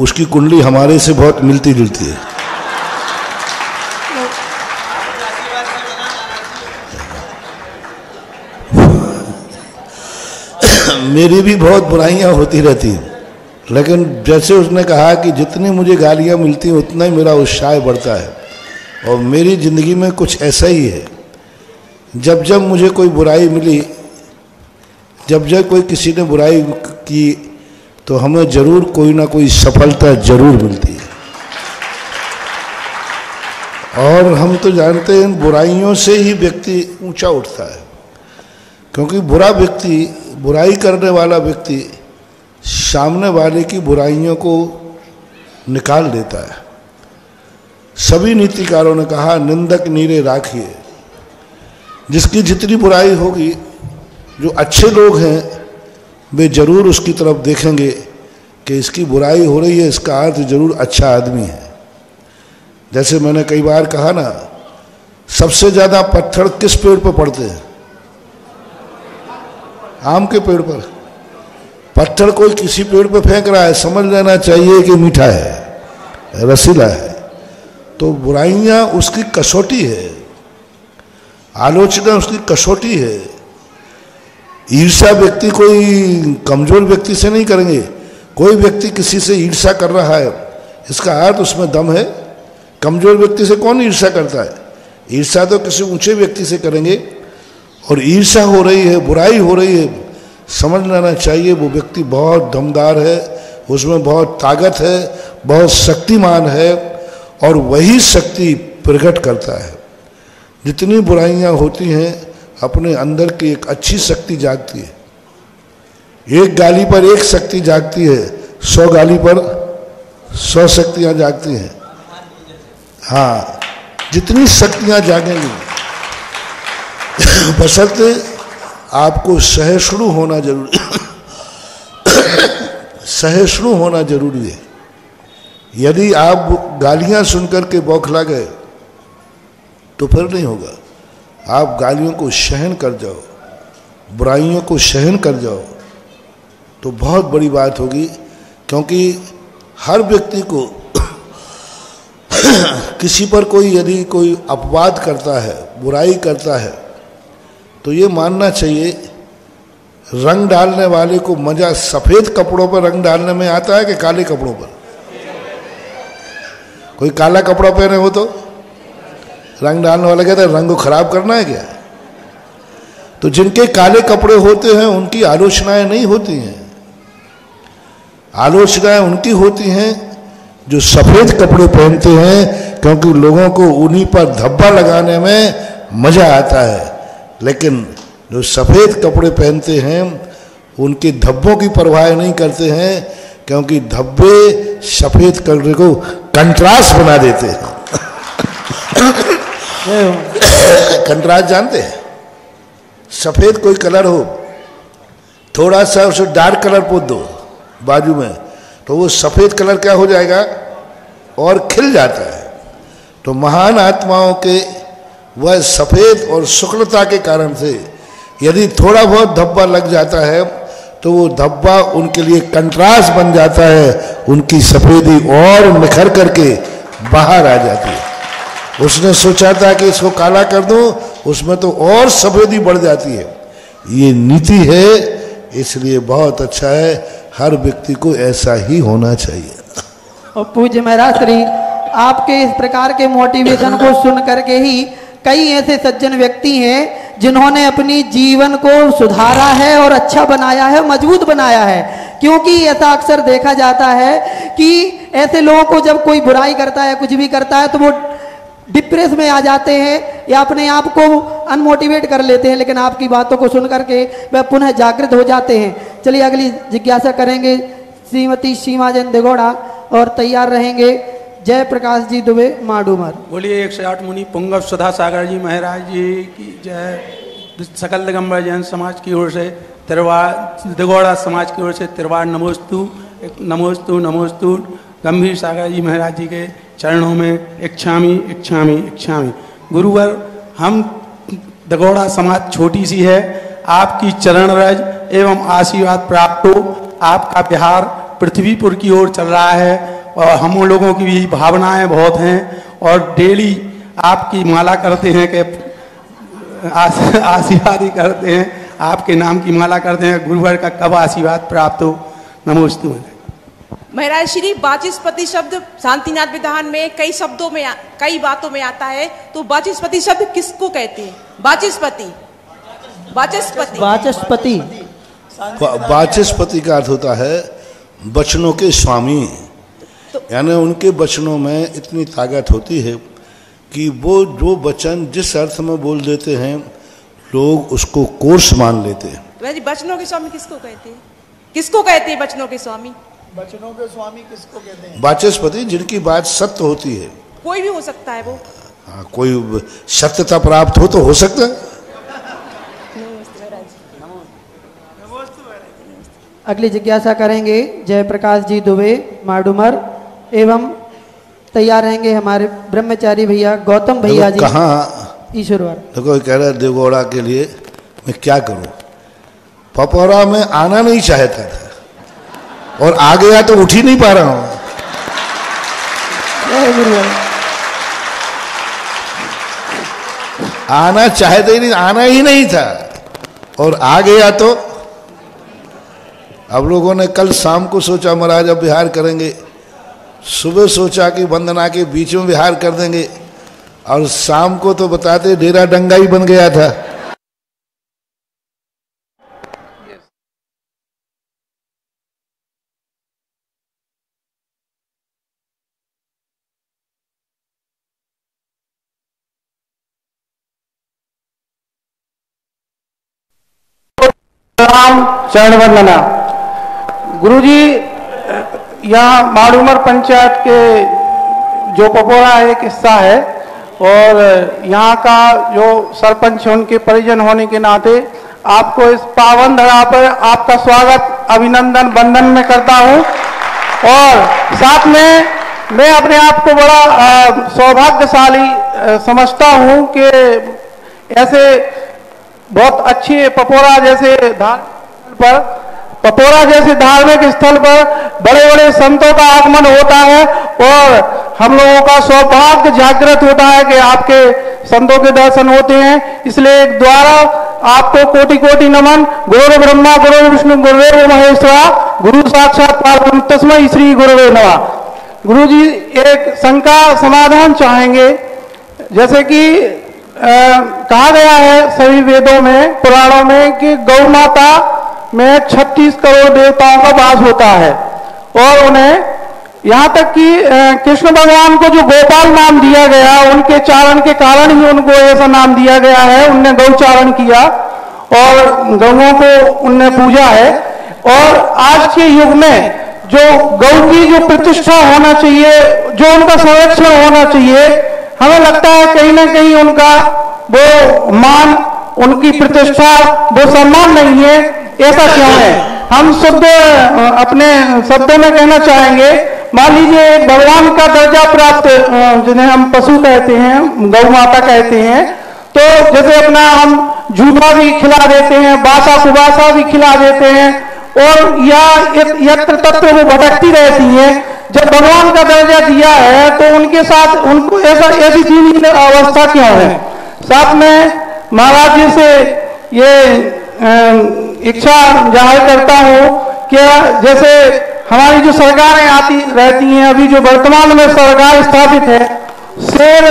उसकी कुंडली हमारे से बहुत मिलती जुलती है। मेरी भी बहुत बुराइयां होती रहती हैं, लेकिन जैसे उसने कहा कि जितनी मुझे गालियां मिलती हैं उतना ही मेरा उत्साह बढ़ता है। और मेरी ज़िंदगी में कुछ ऐसा ही है, जब जब मुझे कोई बुराई मिली, जब जब कोई किसी ने बुराई की, तो हमें जरूर कोई ना कोई सफलता जरूर मिलती है। और हम तो जानते हैं बुराइयों से ही व्यक्ति ऊंचा उठता है, क्योंकि बुराई करने वाला व्यक्ति सामने वाले की बुराइयों को निकाल देता है। सभी नीतिकारों ने कहा निंदक नीरे राखिए। जिसकी जितनी बुराई होगी, जो अच्छे लोग हैं वे जरूर उसकी तरफ देखेंगे कि इसकी बुराई हो रही है, इसका अर्थ जरूर अच्छा आदमी है। जैसे मैंने कई बार कहा ना, सबसे ज्यादा पत्थर किस पेड़ पर पड़ते हैं? आम के पेड़ पर। पत्थर कोई किसी पेड़ पर फेंक रहा है, समझ लेना चाहिए कि मीठा है, रसीला है। तो बुराइयां उसकी कसौटी है, आलोचना उसकी कसौटी है। ईर्ष्या व्यक्ति कोई कमजोर व्यक्ति से नहीं करेंगे। कोई व्यक्ति किसी से ईर्ष्या कर रहा है, इसका अर्थ उसमें दम है। कमजोर व्यक्ति से कौन ईर्ष्या करता है? ईर्ष्या तो किसी ऊंचे व्यक्ति से करेंगे। और ईर्ष्या हो रही है, बुराई हो रही है, समझ लेना चाहिए वो व्यक्ति बहुत दमदार है, उसमें बहुत ताकत है, बहुत शक्तिमान है, और वही शक्ति प्रकट करता है। जितनी बुराइयां होती हैं, अपने अंदर की एक अच्छी शक्ति जागती है। एक गाली पर एक शक्ति जागती है, 100 गाली पर 100 शक्तियां जागती हैं। हाँ, जितनी शक्तियां जागेंगी, बशर्ते आपको सहिष्णु होना जरूरी सहिष्णु होना जरूरी है। यदि आप गालियां सुनकर के बौखला गए तो फिर नहीं होगा। आप गालियों को सहन कर जाओ, बुराइयों को सहन कर जाओ तो बहुत बड़ी बात होगी। क्योंकि हर व्यक्ति को किसी पर कोई यदि कोई अपवाद करता है, बुराई करता है, तो ये मानना चाहिए रंग डालने वाले को मजा सफेद कपड़ों पर रंग डालने में आता है कि काले कपड़ों पर। कोई काला कपड़ा पहने हो तो रंग डालने वाला कहता है रंग को खराब करना है क्या। तो जिनके काले कपड़े होते हैं उनकी आलोचनाएं नहीं होती हैं, आलोचनाएं उनकी होती हैं जो सफेद कपड़े पहनते हैं, क्योंकि लोगों को उन्हीं पर धब्बा लगाने में मजा आता है। लेकिन जो सफेद कपड़े पहनते हैं उनके धब्बों की परवाह नहीं करते हैं, क्योंकि धब्बे सफेद कलर को कंट्रास्ट बना देते हैं। कंट्रास्ट जानते हैं? सफेद कोई कलर हो, थोड़ा सा उसे डार्क कलर पोत दो बाजू में, तो वो सफेद कलर क्या हो जाएगा और खिल जाता है। तो महान आत्माओं के वह सफेद और शुक्लता के कारण से यदि थोड़ा बहुत धब्बा लग जाता है तो वो धब्बा उनके लिए कंट्रास्ट बन जाता है, उनकी सफेदी और निखर करके बाहर आ जाती है। उसने सोचा था कि इसको काला कर दूं, उसमें तो और सफेदी बढ़ जाती है। ये नीति है, इसलिए बहुत अच्छा है, हर व्यक्ति को ऐसा ही होना चाहिए। और पूज्य महाराज श्री आपके इस प्रकार के मोटिवेशन को सुन करके ही कई ऐसे सज्जन व्यक्ति हैं जिन्होंने अपनी जीवन को सुधारा है और अच्छा बनाया है, मजबूत बनाया है। क्योंकि ऐसा अक्सर देखा जाता है कि ऐसे लोगों को जब कोई बुराई करता है, कुछ भी करता है, तो वो डिप्रेस में आ जाते हैं या अपने आप को अनमोटिवेट कर लेते हैं। लेकिन आपकी बातों को सुन करके वह पुनः जागृत हो जाते हैं। चलिए अगली जिज्ञासा करेंगे श्रीमती सीमा जैन देगौड़ा और तैयार रहेंगे जय प्रकाश जी दुबे माडूमर। बोलिए 108 मुनि पुंगव सुधा सागर जी महाराज जी की जय। सकल दिगंबर जैन समाज की ओर से, तिरवाड़ दिगौड़ा समाज की ओर से तिरवाड़ नमोस्तु नमोस्तु नमोस्तु गंभीर सागर जी महाराज जी के चरणों में इच्छामी इच्छामी इच्छामी। गुरुवर, हम दिगौड़ा समाज छोटी सी है, आपकी चरण रज एवं आशीर्वाद प्राप्त हो। आपका बिहार पृथ्वीपुर की ओर चल रहा है और हम लोगों की भी भावनाएं बहुत हैं और डेली आपकी माला करते हैं कि आशीर्वाद ही करते हैं, आपके नाम की माला करते हैं। गुरुवर का कब आशीर्वाद प्राप्त हो। नमोस्तु महाराज श्री वाचस्पति शब्द शांतिनाथ विधान में कई शब्दों में कई बातों में आता है, तो वाचस्पति शब्द किसको कहते हैं? वाचस्पति वाचस्पति वाचस्पति वाचस्पति का अर्थ होता है वचनों के स्वामी। यानी उनके वचनों में इतनी ताकत होती है कि वो जो वचन जिस अर्थ में बोल देते हैं लोग उसको कोर्स मान लेते हैं। वचनों के स्वामी किसको कहते हैं? किसको कहते हैं वचनों के स्वामी? वचनों के स्वामी किसको कहते हैं? वाचस्पति, जिनकी बात सत्य होती है। कोई भी हो सकता है वो। हाँ, कोई सत्यता प्राप्त हो तो हो सकता है। अगली जिज्ञासा करेंगे जय प्रकाश जी दुबे माडूमर एवं तैयार रहेंगे हमारे ब्रह्मचारी भैया गौतम भैया जी। कहाँ ईश्वरवर देखो कह रहा है देवगौड़ा के लिए मैं क्या करूं। पपौरा में आना नहीं चाहता था और आ गया तो उठ ही नहीं पा रहा हूं। आना चाहते ही नहीं, आना ही नहीं था और आ गया तो। अब लोगों ने कल शाम को सोचा महाराज अब विहार करेंगे, सुबह सोचा कि वंदना के बीच में विहार कर देंगे और शाम को तो बताते डेरा डंगा ही बन गया था। चरण वंदना। गुरुजी, यहाँ माड़ूमर पंचायत के जो पपोरा एक हिस्सा है और यहाँ का जो सरपंच है उनके परिजन होने के नाते आपको इस पावन धरा पर आपका स्वागत अभिनंदन वंदन में करता हूँ। और साथ में मैं अपने आप को बड़ा सौभाग्यशाली समझता हूँ कि ऐसे बहुत अच्छे पपोरा जैसे धार्मिक स्थल पर बड़े बड़े संतों का आगमन होता है और हम लोगों का सौभाग्य जागृत होता है कि आपके संतों के दर्शन होते हैं। इसलिए एक द्वारा आपको कोटि कोटि नमन। गुरु ब्रह्मा गुरु विष्णु गुरुदेव महेश्वरा, गुरु साक्षात परब्रह्म तस्मै श्री गुरुवे नमः। गुरु जी, एक शंका समाधान चाहेंगे। जैसे कि कहा गया है सभी वेदों में, पुराणों में कि गौ माता में 36 करोड़ देवताओं का वास होता है और उन्हें यहाँ तक कि कृष्ण भगवान को जो गोपाल नाम दिया गया, उनके चारण के कारण ही उनको ऐसा नाम दिया गया है। उनने गौचारण किया और गौओं को उनने पूजा है। और आज के युग में जो गौ की जो प्रतिष्ठा होना चाहिए, जो उनका संरक्षण होना चाहिए, हमें लगता है कहीं ना कहीं उनका वो मान, उनकी प्रतिष्ठा, वो सम्मान नहीं है। ऐसा क्यों है? हम शुद्ध अपने शब्दों में कहना चाहेंगे, मान लीजिए भगवान का दर्जा प्राप्त जिन्हें हम पशु कहते हैं, गौ माता कहते हैं, तो जैसे अपना हम जूठा भी खिला देते हैं, बासा कुबासा भी खिला देते हैं और या यत्र तत्र वो भटकती रहती है। जब भगवान का दर्जा दिया है तो उनके साथ उनको ऐसी जीवन अवस्था क्यों है? साथ में महाराज जी से ये इच्छा जाहिर करता हूँ कि जैसे हमारी जो सरकारें आती रहती हैं, अभी जो वर्तमान में सरकार स्थापित है, शेर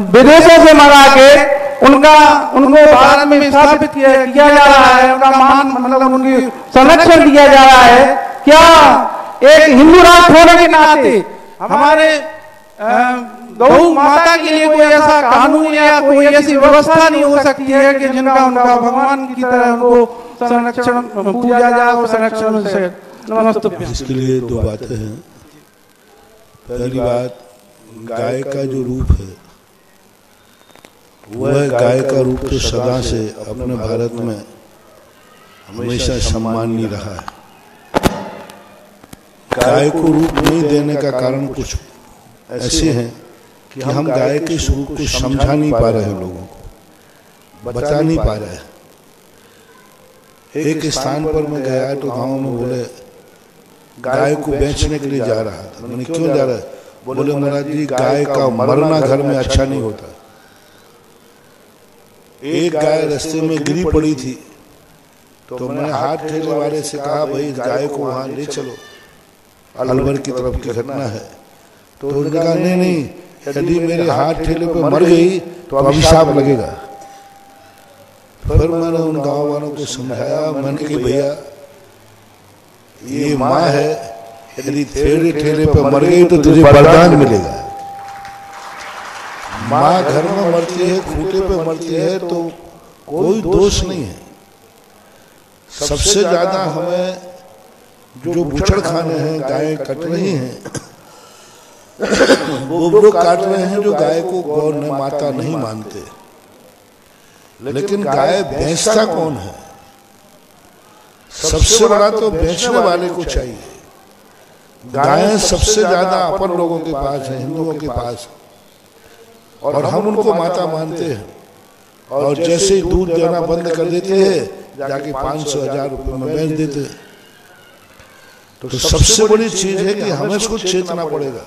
विदेशों से मंगा के उनको भारत में स्थापित किया जा रहा है, उनका मान मतलब उनकी संरक्षण दिया जा रहा है। क्या एक हिंदू राष्ट्र होने के नाते हमारे गौ माता के लिए कोई ऐसा कानून या कोई ऐसी व्यवस्था नहीं हो सकती है कि जिनका उनका भगवान की तरह उनको संरक्षण पूजा जाए और संरक्षण से? नमस्ते। इसके लिए दो बातें हैं। पहली बात, गाय का जो रूप है वह गाय का रूप तो सदा से अपने भारत में हमेशा सम्मानीय रहा है। गाय को रूप नहीं देने का कारण कुछ ऐसे हैं कि हम गाय के स्वरूप को समझा नहीं पा रहे हैं, लोगों को बता नहीं पा रहे हैं। एक स्थान पर मैं गया तो गांव में बोले गाय को बेचने के लिए जा रहा था। मैंने क्यों जा रहा है? बोले महाराज जी गाय का मरना घर में अच्छा नहीं होता। एक गाय रास्ते में गिरी पड़ी थी तो मैंने हाथ ठेले वाले से कहा भाई इस गाय को वहां ले चलो, अलवर की तरफ की घटना है। तो उन्होंने कहा नहीं, यदि मेरे हाथ ठेले पे मर गई तो अभिशाप लगेगा। फिर मैंने उन गांव वालों को समझाया, मैंने कि भैया ये माँ है, यदि तेरे ठेले पे मर गई तो तुझे वरदान मिलेगा। माँ घर में मरती है, खूंटे पे मरती है तो कोई दोष नहीं है। सबसे ज्यादा हमें जो बूचड़ खाने हैं, गाय कट रही हैं, वो काट रहे हैं जो गाय को गौ ने माता नहीं मानते। लेकिन गाय बेचता कौन है? सबसे बड़ा तो बेचने वाले को चाहिए। गायें सबसे ज्यादा अपन लोगों के पास है, हिंदुओं के पास, और हम उनको माता मानते हैं। और जैसे ही दूध देना बंद कर देते हैं, जाके 500-1000 रुपए में बेच देते हैं। तो सबसे बड़ी चीज है कि हमें इसको चेतना पड़ेगा।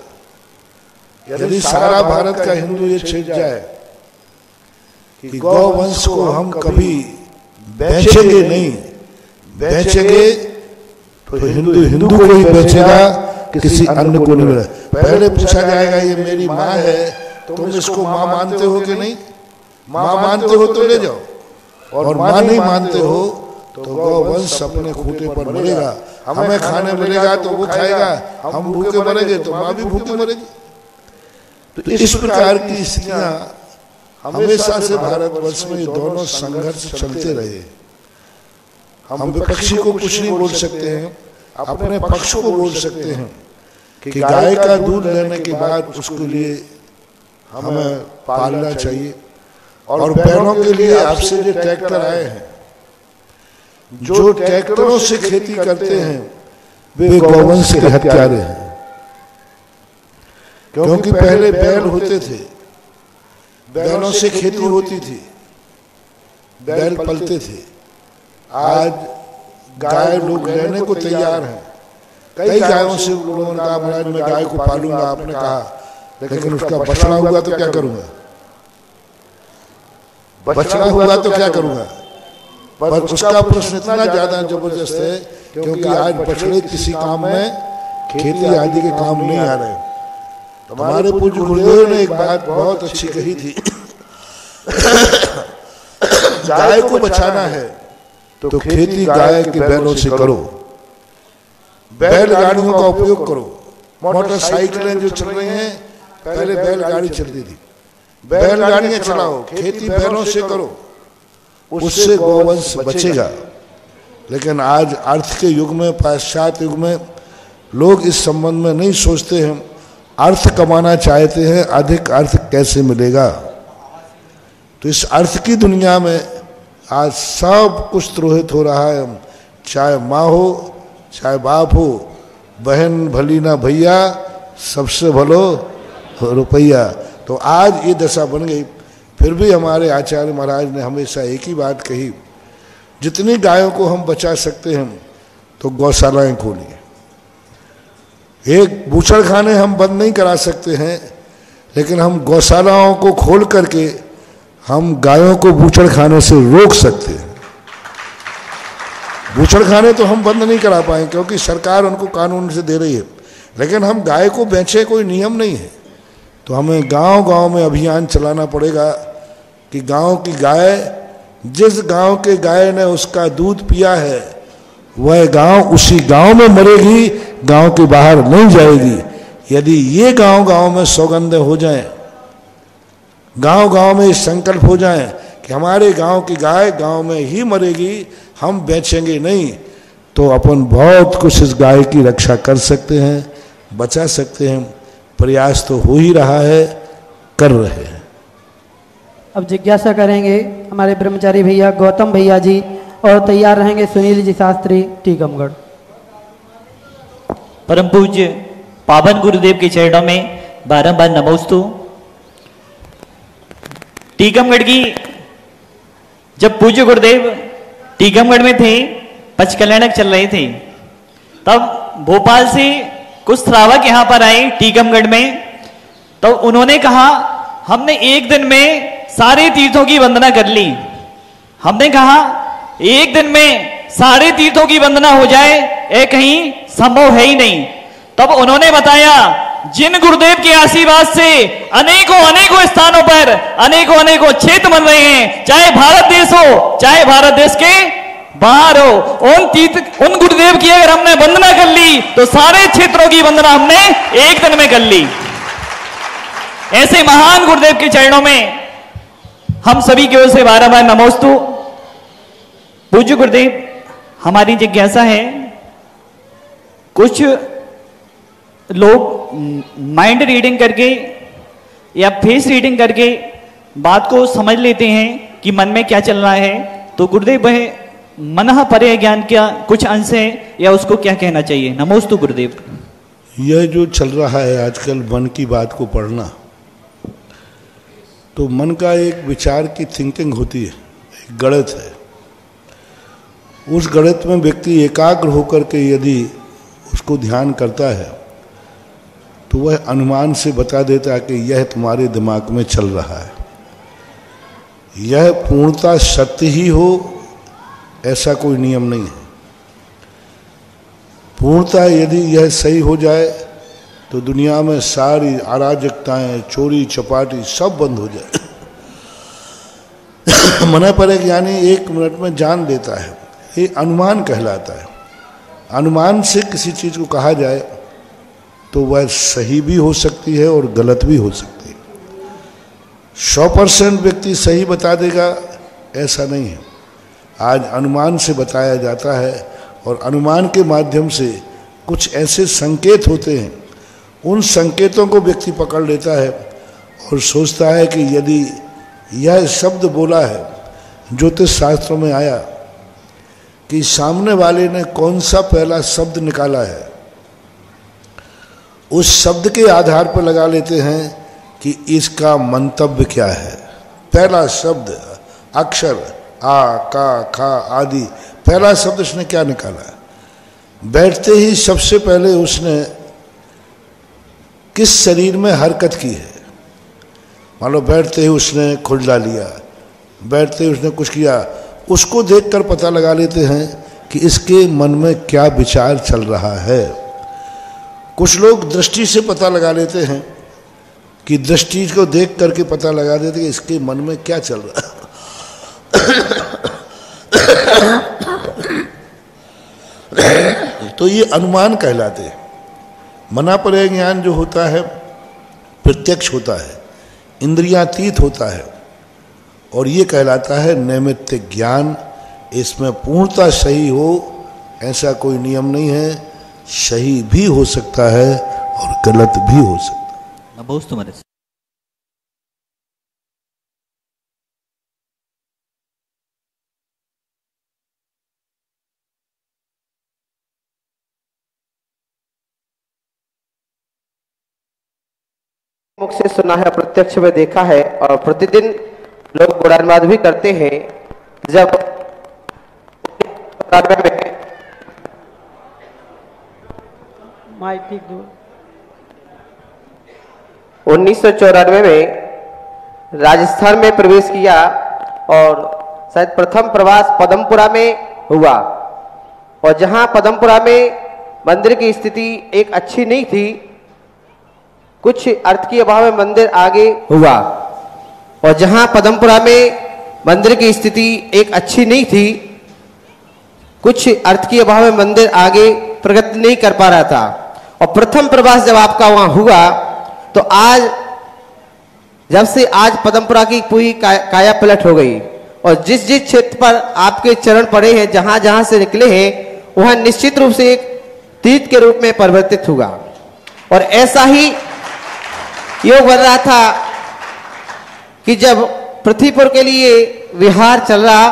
यदि सारा भारत का हिंदू ये चेत जाए कि गौ वंश को हम कभी बेचेंगे नहीं, बेचेंगे तो हिंदू को ही बेचेगा, किसी अन्य को नहीं मिलेगा। पहले पूछा जाएगा ये मेरी माँ है, तुम इसको माँ मानते हो कि नहीं? माँ मानते हो तो ले जाओ, और माँ नहीं मानते हो तो गौ वंश अपने खूंटे पर मरेगा। हमें खाने मिलेगा तो वो खाएगा, हम भूखे मरेंगे तो माँ भी भूखे मरेगी। तो इस प्रकार की स्थितियां हमेशा से भारतवर्ष में ये दोनों संघर्ष चलते रहे। हम विपक्षी को कुछ नहीं बोल सकते हैं, अपने पक्ष को बोल सकते हैं कि गाय का दूध लेने के बाद उसके लिए हमें पालना चाहिए। और बहनों के लिए आपसे जो ट्रैक्टर आए हैं, जो ट्रैक्टरों से खेती करते हैं वे गौवंश के हत्यारे हैं। क्योंकि पहले बैल होते थे, बैलों से खेती होती थी, बैल पलते थे। आज गाय लोग लेने को तैयार हैं। कई गायों से लोगों ने कहा महाराज मैं गाय को पालूंगा, आपने कहा लेकिन उसका बछड़ा हुआ तो क्या करूंगा, बछड़ा हुआ तो क्या करूंगा। पर उसका प्रश्न इतना ज्यादा जबरदस्त है क्योंकि आज बछड़े किसी काम में, खेती आदि के काम नहीं आ रहे। हमारे पूज्य गुरुदेव ने एक बात बहुत अच्छी कही थी, गाय को बचाना है तो खेती गाय के बैलों से करो, बैलगाड़ियों का उपयोग करो। मोटरसाइकिलें जो चल रही हैं, पहले बैलगाड़ी चलती थी, बैलगाड़ियां चलाओ, खेती बैलों से करो, उससे गौवंश बचेगा। लेकिन आज अर्थ के युग में, पाश्चात्य युग में लोग इस संबंध में नहीं सोचते हैं। अर्थ कमाना चाहते हैं, अधिक अर्थ कैसे मिलेगा। तो इस अर्थ की दुनिया में आज सब कुछ द्रोहित हो रहा है। चाहे माँ हो, चाहे बाप हो, बहन भली ना भैया, सबसे भलो रुपया। तो आज ये दशा बन गई। फिर भी हमारे आचार्य महाराज ने हमेशा एक ही बात कही, जितनी गायों को हम बचा सकते हैं तो गौशालाएं खोलिए। एक बूचड़खाने हम बंद नहीं करा सकते हैं, लेकिन हम गौशालाओं को खोल करके हम गायों को बूचड़खाने से रोक सकते हैं। बूचड़खाने तो हम बंद नहीं करा पाएंगे क्योंकि सरकार उनको कानून से दे रही है, लेकिन हम गाय को बेचे, कोई नियम नहीं है। तो हमें गांव-गांव में अभियान चलाना पड़ेगा कि गांव की गाय, जिस गांव के गाय ने उसका दूध पिया है वह गांव उसी गांव में मरेगी, गांव के बाहर नहीं जाएगी। यदि ये गांव-गांव में सौगंध हो जाएं, गांव-गांव में संकल्प हो जाएं कि हमारे गांव की गाय गांव में ही मरेगी, हम बेचेंगे नहीं, तो अपन बहुत कुछ इस गाय की रक्षा कर सकते हैं, बचा सकते हैं। प्रयास तो हो ही रहा है, कर रहे हैं। अब जिज्ञासा करेंगे हमारे ब्रह्मचारी भैया गौतम भैया जी, और तैयार रहेंगे सुनील जी शास्त्री टीकमगढ़। परम पूज्य पावन गुरुदेव के चरणों में बारंबार नमोस्तु। टीकमगढ़ की, जब पूज्य गुरुदेव टीकमगढ़ में थे, पंचकल्याणक चल रहे थे, तब भोपाल से कुछ श्रावक यहाँ पर आए टीकमगढ़ में। तो उन्होंने कहा हमने एक दिन में सारे तीर्थों की वंदना कर ली। हमने कहा एक दिन में सारे तीर्थों की वंदना हो जाए ये कहीं संभव है ही नहीं। तब उन्होंने बताया जिन गुरुदेव के आशीर्वाद से अनेकों अनेकों स्थानों पर अनेकों अनेकों क्षेत्र बन रहे हैं, चाहे भारत देश हो चाहे भारत देश के बाहर हो, उन गुरुदेव की अगर हमने वंदना कर ली तो सारे क्षेत्रों की वंदना हमने एक दिन में कर ली। ऐसे महान गुरुदेव के चरणों में हम सभी की ओर से बारंबार नमोस्तु। पूज्य गुरुदेव, हमारी जिज्ञासा है, कुछ लोग माइंड रीडिंग करके या फेस रीडिंग करके बात को समझ लेते हैं कि मन में क्या चल रहा है। तो गुरुदेव वह मनः परे ज्ञान का कुछ अंश है या उसको क्या कहना चाहिए? नमोस्तु गुरुदेव। यह जो चल रहा है आजकल मन की बात को पढ़ना, तो मन का एक विचार की थिंकिंग होती है, एक गणित है। उस गणित में व्यक्ति एकाग्र होकर के यदि उसको ध्यान करता है तो वह अनुमान से बता देता है कि यह तुम्हारे दिमाग में चल रहा है। यह पूर्णता सत्य ही हो ऐसा कोई नियम नहीं है। पूर्णता यदि यह सही हो जाए तो दुनिया में सारी अराजकताएं, चोरी चपाटी सब बंद हो जाए। मन पर ज्ञानी 1 मिनट में जान देता है, ये अनुमान कहलाता है। अनुमान से किसी चीज को कहा जाए तो वह सही भी हो सकती है और गलत भी हो सकती है। 100% व्यक्ति सही बता देगा ऐसा नहीं है। आज अनुमान से बताया जाता है और अनुमान के माध्यम से कुछ ऐसे संकेत होते हैं, उन संकेतों को व्यक्ति पकड़ लेता है और सोचता है कि यदि यह शब्द बोला है, ज्योतिष शास्त्रों में आया कि सामने वाले ने कौन सा पहला शब्द निकाला है, उस शब्द के आधार पर लगा लेते हैं कि इसका मंतव्य क्या है। पहला शब्द, अक्षर आ, का, खा आदि, पहला शब्द उसने क्या निकाला। बैठते ही सबसे पहले उसने किस शरीर में हरकत की है। मान लो बैठते ही उसने खुरला लिया, बैठते ही उसने कुछ किया, उसको देखकर पता लगा लेते हैं कि इसके मन में क्या विचार चल रहा है। कुछ लोग दृष्टि से पता लगा लेते हैं कि दृष्टि को देख करके पता लगा देते हैं कि इसके मन में क्या चल रहा है। तो ये अनुमान कहलाते हैं। मनापलय ज्ञान जो होता है प्रत्यक्ष होता है, इंद्रियातीत होता है, और ये कहलाता है नैमित्तिक ज्ञान। इसमें पूर्णता सही हो ऐसा कोई नियम नहीं है, सही भी हो सकता है और गलत भी हो सकता है। मुख से सुना है, प्रत्यक्ष में देखा है, और प्रतिदिन लोग गुणानुवाद भी करते हैं। जब 1994 में राजस्थान में प्रवेश किया और शायद प्रथम प्रवास पदमपुरा में हुआ, और जहां पदमपुरा में मंदिर की स्थिति एक अच्छी नहीं थी, कुछ अर्थ के अभाव में मंदिर आगे हुआ, और जहां पदमपुरा में मंदिर की स्थिति एक अच्छी नहीं थी, कुछ अर्थ के अभाव में मंदिर आगे प्रगति नहीं कर पा रहा था। और प्रथम प्रवास जब आपका वहां हुआ तो आज, जब से आज पदमपुरा की पूरी काया पलट हो गई, और जिस जिस क्षेत्र पर आपके चरण पड़े हैं, जहां जहां से निकले हैं, वहां निश्चित रूप से एक तीर्थ के रूप में परिवर्तित हुआ। और ऐसा ही योग बन रहा था कि जब पृथ्वीपुर के लिए विहार चल रहा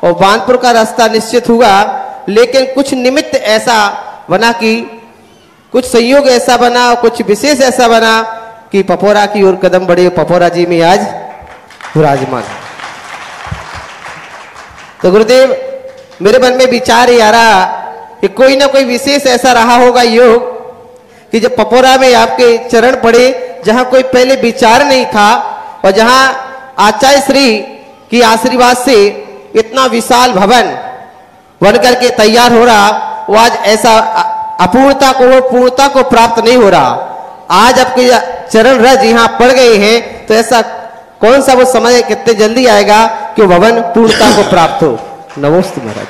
और बांदपुर का रास्ता निश्चित हुआ, लेकिन कुछ निमित्त ऐसा बना कि कुछ संयोग ऐसा बना और कुछ विशेष ऐसा बना कि पपोरा की ओर कदम बढ़े, पपोरा जी में आज विराजमान। तो गुरुदेव, मेरे मन में विचार ही आ रहा कि कोई ना कोई विशेष ऐसा रहा होगा योग कि जब पपोरा में आपके चरण पड़े, जहां कोई पहले विचार नहीं था, और जहां आचार्य श्री की आशीर्वाद से इतना विशाल भवन बनकर के तैयार हो रहा, वो आज ऐसा अपूर्णता को पूर्णता को प्राप्त नहीं हो रहा। आज आपके चरण रज यहाँ पड़ गए हैं, तो ऐसा कौन सा वो समय कितने जल्दी आएगा कि वो भवन पूर्णता को प्राप्त हो। नमस्ते महाराज।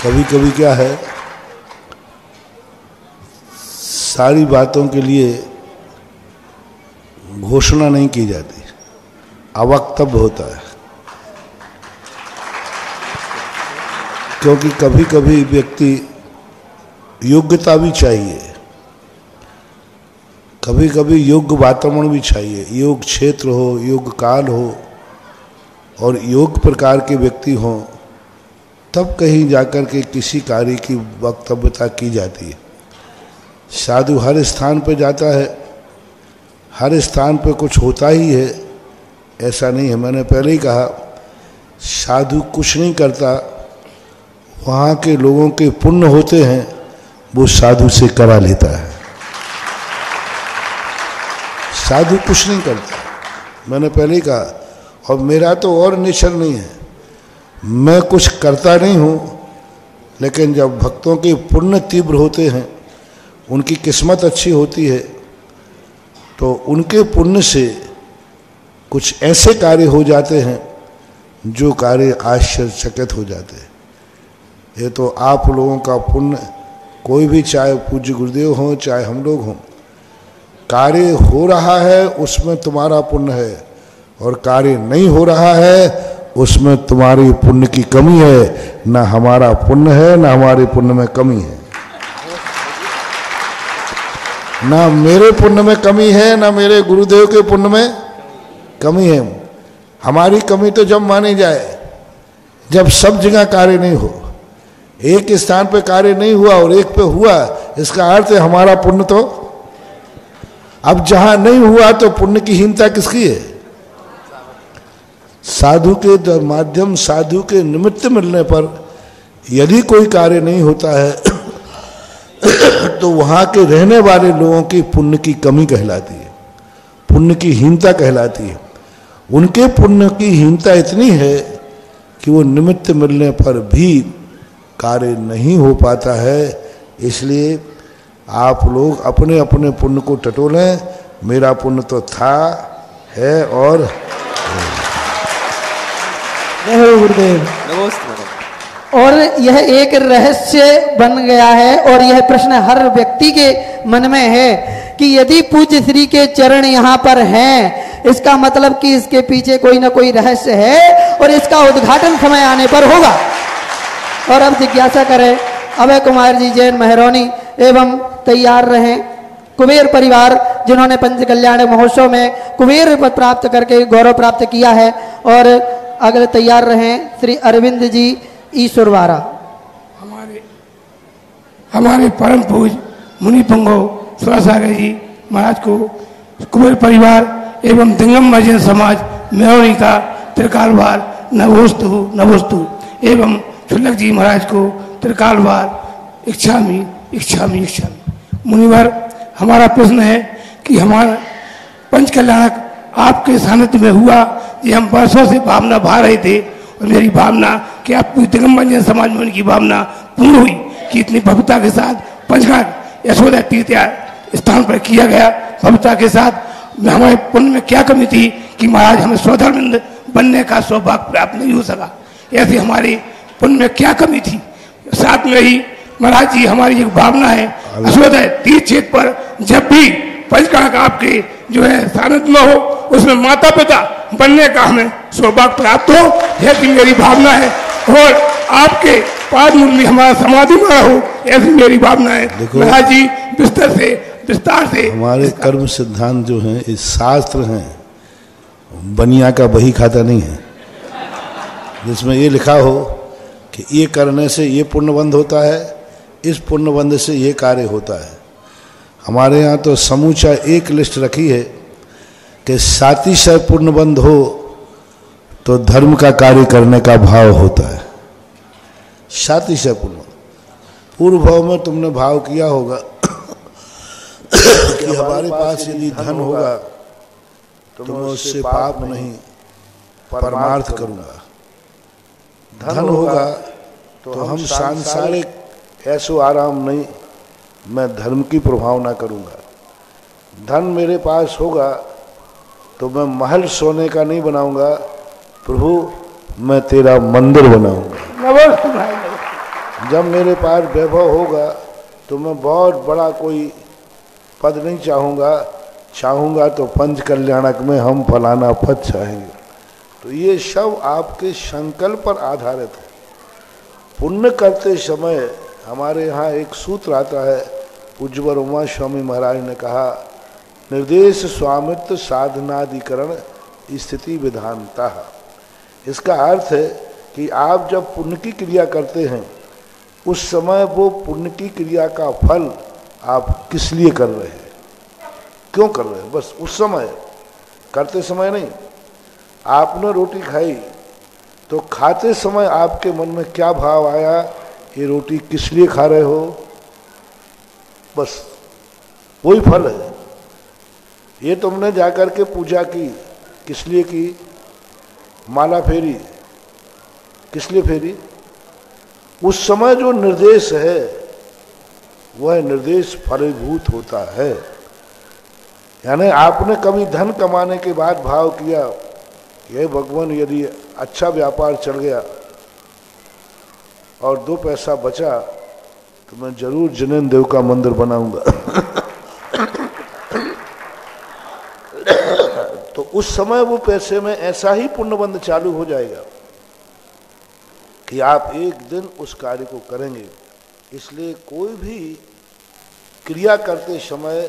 कभी कभी क्या है, सारी बातों के लिए घोषणा नहीं की जाती, अवक्तव्य होता है। क्योंकि कभी कभी व्यक्ति योग्यता भी चाहिए, कभी कभी योग्य वातावरण भी चाहिए, योग क्षेत्र हो, योग काल हो और योग प्रकार के व्यक्ति हों, तब कहीं जाकर के किसी कार्य की वक्तव्यता की जाती है। साधु हर स्थान पर जाता है, हर स्थान पर कुछ होता ही है, ऐसा नहीं है। मैंने पहले ही कहा, साधु कुछ नहीं करता, वहाँ के लोगों के पुण्य होते हैं, वो साधु से करा लेता है। साधु कुछ नहीं करता, मैंने पहले ही कहा। और मेरा तो और निश्चय नहीं है, मैं कुछ करता नहीं हूँ, लेकिन जब भक्तों के पुण्य तीव्र होते हैं, उनकी किस्मत अच्छी होती है, तो उनके पुण्य से कुछ ऐसे कार्य हो जाते हैं जो कार्य आश्चर्यचकित हो जाते हैं। ये तो आप लोगों का पुण्य, कोई भी, चाहे पूज्य गुरुदेव हों चाहे हम लोग हों, कार्य हो रहा है उसमें तुम्हारा पुण्य है, और कार्य नहीं हो रहा है उसमें तुम्हारी पुण्य की कमी है, ना हमारा पुण्य है, ना हमारे पुण्य में कमी है। ना मेरे पुण्य में कमी है, ना मेरे गुरुदेव के पुण्य में कमी है। हमारी कमी तो जब मानी जाए जब सब जगह कार्य नहीं हो। एक स्थान पे कार्य नहीं हुआ और एक पे हुआ, इसका अर्थ है हमारा पुण्य तो। अब जहां नहीं हुआ तो पुण्य की हीनता किसकी है? साधु के माध्यम, साधु के निमित्त मिलने पर यदि कोई कार्य नहीं होता है तो वहां के रहने वाले लोगों की पुण्य की कमी कहलाती है, पुण्य की हीनता कहलाती है। उनके पुण्य की हीनता इतनी है कि वो निमित्त मिलने पर भी कार्य नहीं हो पाता है। इसलिए आप लोग अपने अपने पुण्य को टटोलें। मेरा पुण्य तो था, है और गुरुदेव। और यह एक रहस्य बन गया है और यह प्रश्न हर व्यक्ति के मन में है कि यदि पूज्य श्री के चरण यहाँ पर हैं, इसका मतलब कि इसके पीछे कोई ना कोई रहस्य है और इसका उद्घाटन समय आने पर होगा। और अब जिज्ञासा करें अभय कुमार जी जैन महरौनी एवं तैयार रहें कुबेर परिवार, जिन्होंने पंच कल्याण महोत्सव में कुबेर पद प्राप्त करके गौरव प्राप्त किया है। और अगले तैयार रहें श्री अरविंद जी ईश्वरवारा। हमारे परम पूज मुनि पुंगो सुरासागर जी महाराज को कुबेर परिवार एवं दिगंबर जैन समाज मेहौनी का त्रिकालवार नमोस्तु नमोस्तु एवं छुल्लक जी महाराज को त्रिकालवार इच्छामी इच्छामी इच्छामी। मुनिवर, हमारा प्रश्न है कि हमारा पंच कल्याणक आपके सानिध्य में हुआ, ये हम वर्षों से भावना भा रहे थे और मेरी भावना कि आप दिगंबर जैन समाज में उनकी भावना पूर्ण हुई कि इतनी भव्यता के साथ पंचघाट यशोदा तीर्थ स्थान पर किया गया। भव्यता के साथ हमारे पुण्य में क्या कमी थी कि महाराज हमें स्वधर्मिंद बनने का सौभाग्य प्राप्त नहीं हो सका। ऐसी हमारी पुण्य में क्या कमी थी। साथ में ही महाराज जी हमारी एक भावना है यशोदा तीर्थ क्षेत्र पर जब भी पंचघाट आपके जो है सानिध्य में हो, उसमें माता पिता बनने का हमें सौभाग्य प्राप्त हो, ऐसी मेरी भावना है। और आपके पाद में हमारा समाधि में हो, ऐसी मेरी भावना है। महाराज जी विस्तार से हमारे कर्म सिद्धांत जो हैं इस शास्त्र हैं, बनिया का बही खाता नहीं है जिसमें ये लिखा हो कि ये करने से ये पुण्यबंध होता है, इस पुण्यबंध से ये कार्य होता है। हमारे यहाँ तो समूचा एक लिस्ट रखी है कि 700 पुण्यबंध हो तो धर्म का कार्य करने का भाव होता है। 700 पुण्य। पूर्व भाव में तुमने भाव किया होगा कि हमारे पास यदि धन होगा तो मैं उससे पाप नहीं परमार्थ करूंगा। धन होगा तो हम सांसारिक ऐसो आराम नहीं, मैं धर्म की प्रभावना करूंगा। धन मेरे पास होगा तो मैं महल सोने का नहीं बनाऊंगा, प्रभु मैं तेरा मंदिर बनाऊंगा। जब मेरे पास वैभव होगा तो मैं बहुत बड़ा कोई पद नहीं चाहूँगा तो पंच कल्याणक में हम फलाना पद चाहेंगे। तो ये सब आपके संकल्प पर आधारित है। पुण्य करते समय हमारे यहाँ एक सूत्र आता है, पूज्यवर उमा स्वामी महाराज ने कहा, निर्देश स्वामित्व साधनाधिकरण स्थिति विधानता। इसका अर्थ है कि आप जब पुण्य की क्रिया करते हैं उस समय वो पुण्य की क्रिया का फल आप किस लिए कर रहे हैं, क्यों कर रहे हैं, बस उस समय, करते समय नहीं। आपने रोटी खाई तो खाते समय आपके मन में क्या भाव आया, ये रोटी किस लिए खा रहे हो, बस वही फल है। ये तुमने जाकर के पूजा की, किस लिए की, माला फेरी, किस लिए फेरी, उस समय जो निर्देश है वह निर्देश फलीभूत होता है। यानी आपने कभी धन कमाने के बाद भाव किया, ये भगवान यदि अच्छा व्यापार चल गया और 2 पैसा बचा तो मैं जरूर जिनेन्द्र देव का मंदिर बनाऊंगा तो उस समय वो पैसे में ऐसा ही पुण्यबंध चालू हो जाएगा। कि आप एक दिन उस कार्य को करेंगे। इसलिए कोई भी क्रिया करते समय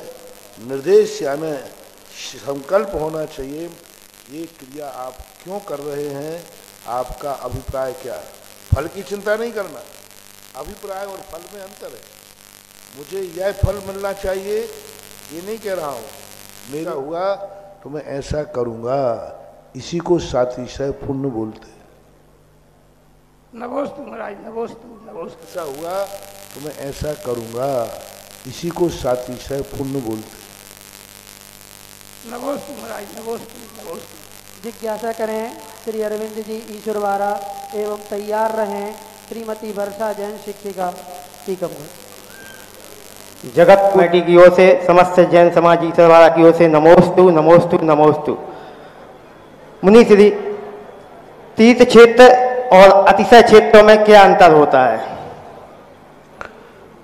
निर्देश यानी संकल्प होना चाहिए, ये क्रिया आप क्यों कर रहे हैं, आपका अभिप्राय क्या है। फल की चिंता नहीं करना, अभिप्राय और फल में अंतर है। मुझे यह फल मिलना चाहिए ये नहीं कह रहा हूँ, मेरा हुआ तो मैं ऐसा करूँगा, इसी को सातिशय पुण्य बोलते हैं। नमोस्तु महाराज, नमोस्तु नमोस्तु। ऐसा हुआ तो मैं ऐसा करूँगा, इसी को सातिशय पुण्य बोलते हैं। नमोस्तु महाराज, नमोस्तु नमोस्तु। जिज्ञासा करें श्री अरविंद जी ईश्वरवारा एवं तैयार रहें श्रीमती वर्षा जैन शिक्षिका टीकमगढ़। जगत कमेटी की ओर से समस्त जैन समाज ईश्वरवारा की ओर से नमोस्तु नमोस्तु नमोस्तु। मुनि श्री, तीर्थ क्षेत्र और अतिशय क्षेत्रों में क्या अंतर होता है?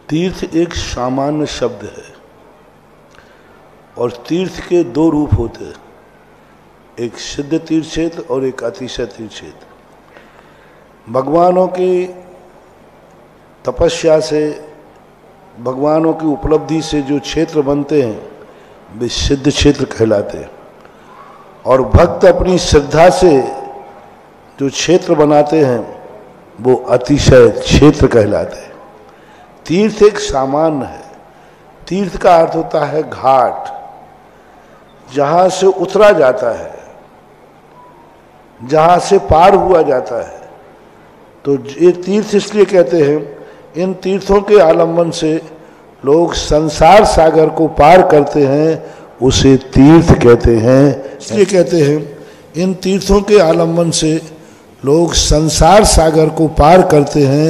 तीर्थ एक सामान्य शब्द है और तीर्थ के दो रूप होते हैं, एक सिद्ध तीर्थ क्षेत्र और एक अतिशय तीर्थ क्षेत्र। भगवानों की तपस्या से, भगवानों की उपलब्धि से जो क्षेत्र बनते हैं वे सिद्ध क्षेत्र कहलाते हैं, और भक्त अपनी श्रद्धा से जो क्षेत्र बनाते हैं वो अतिशय क्षेत्र कहलाते हैं। तीर्थ एक सामान्य है। तीर्थ का अर्थ होता है घाट, जहां से उतरा जाता है, जहां से पार हुआ जाता है। तो ये तीर्थ इसलिए कहते हैं, इन तीर्थों के आलंबन से लोग संसार सागर को पार करते हैं, उसे तीर्थ कहते हैं। इसलिए कहते हैं इन तीर्थों के आलंबन से लोग संसार सागर को पार करते हैं,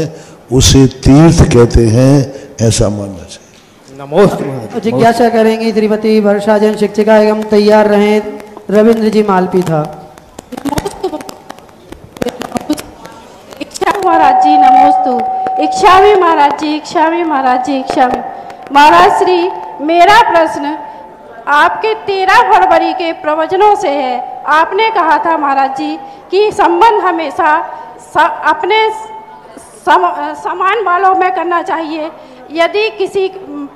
उसे तीर्थ कहते हैं, ऐसा मानना चाहिए। नमोस्तु। जिज्ञासा करेंगी श्रीमती वर्षा जैन शिक्षिका एवं तैयार रहें रविंद्र जी मालपी था। इच्छा महाराज जी नमोस्तु। इच्छामी महाराज जी, इच्छामी महाराज जी, इच्छामी महाराज श्री। मेरा प्रश्न आपके 13 फरवरी के प्रवचनों से है। आपने कहा था महाराज जी कि संबंध हमेशा अपने समान वालों में करना चाहिए। यदि किसी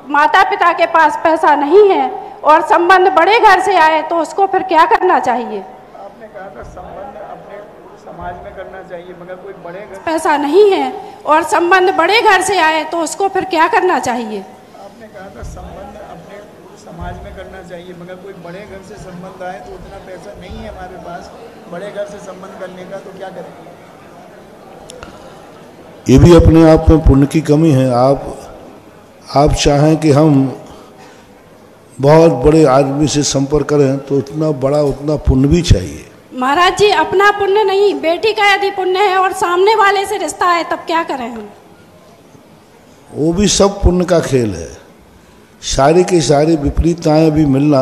माता पिता के पास पैसा नहीं है और संबंध बड़े घर से आए तो उसको फिर क्या करना चाहिए? आपने कहा था संबंध अपने समाज में करना चाहिए, मगर कोई बड़े घर पैसा नहीं है और संबंध बड़े घर से आए तो उसको फिर क्या करना चाहिए? आपने कहा था संबंध अपने समाज में करना चाहिए, मगर कोई बड़े घर से संबंध आए तो उतना पैसा नहीं है हमारे पास बड़े घर से संबंध करने का, तो क्या करेंगे? ये भी अपने आप में पुण्य की कमी है। आप चाहें कि हम बहुत बड़े आदमी से संपर्क करें तो उतना बड़ा उतना पुण्य भी चाहिए। महाराज जी अपना पुण्य नहीं, बेटी का यदि पुण्य है और सामने वाले से रिश्ता है तब क्या करें हम? वो भी सब पुण्य का खेल है। सारी की सारी विपरीतताएं भी मिलना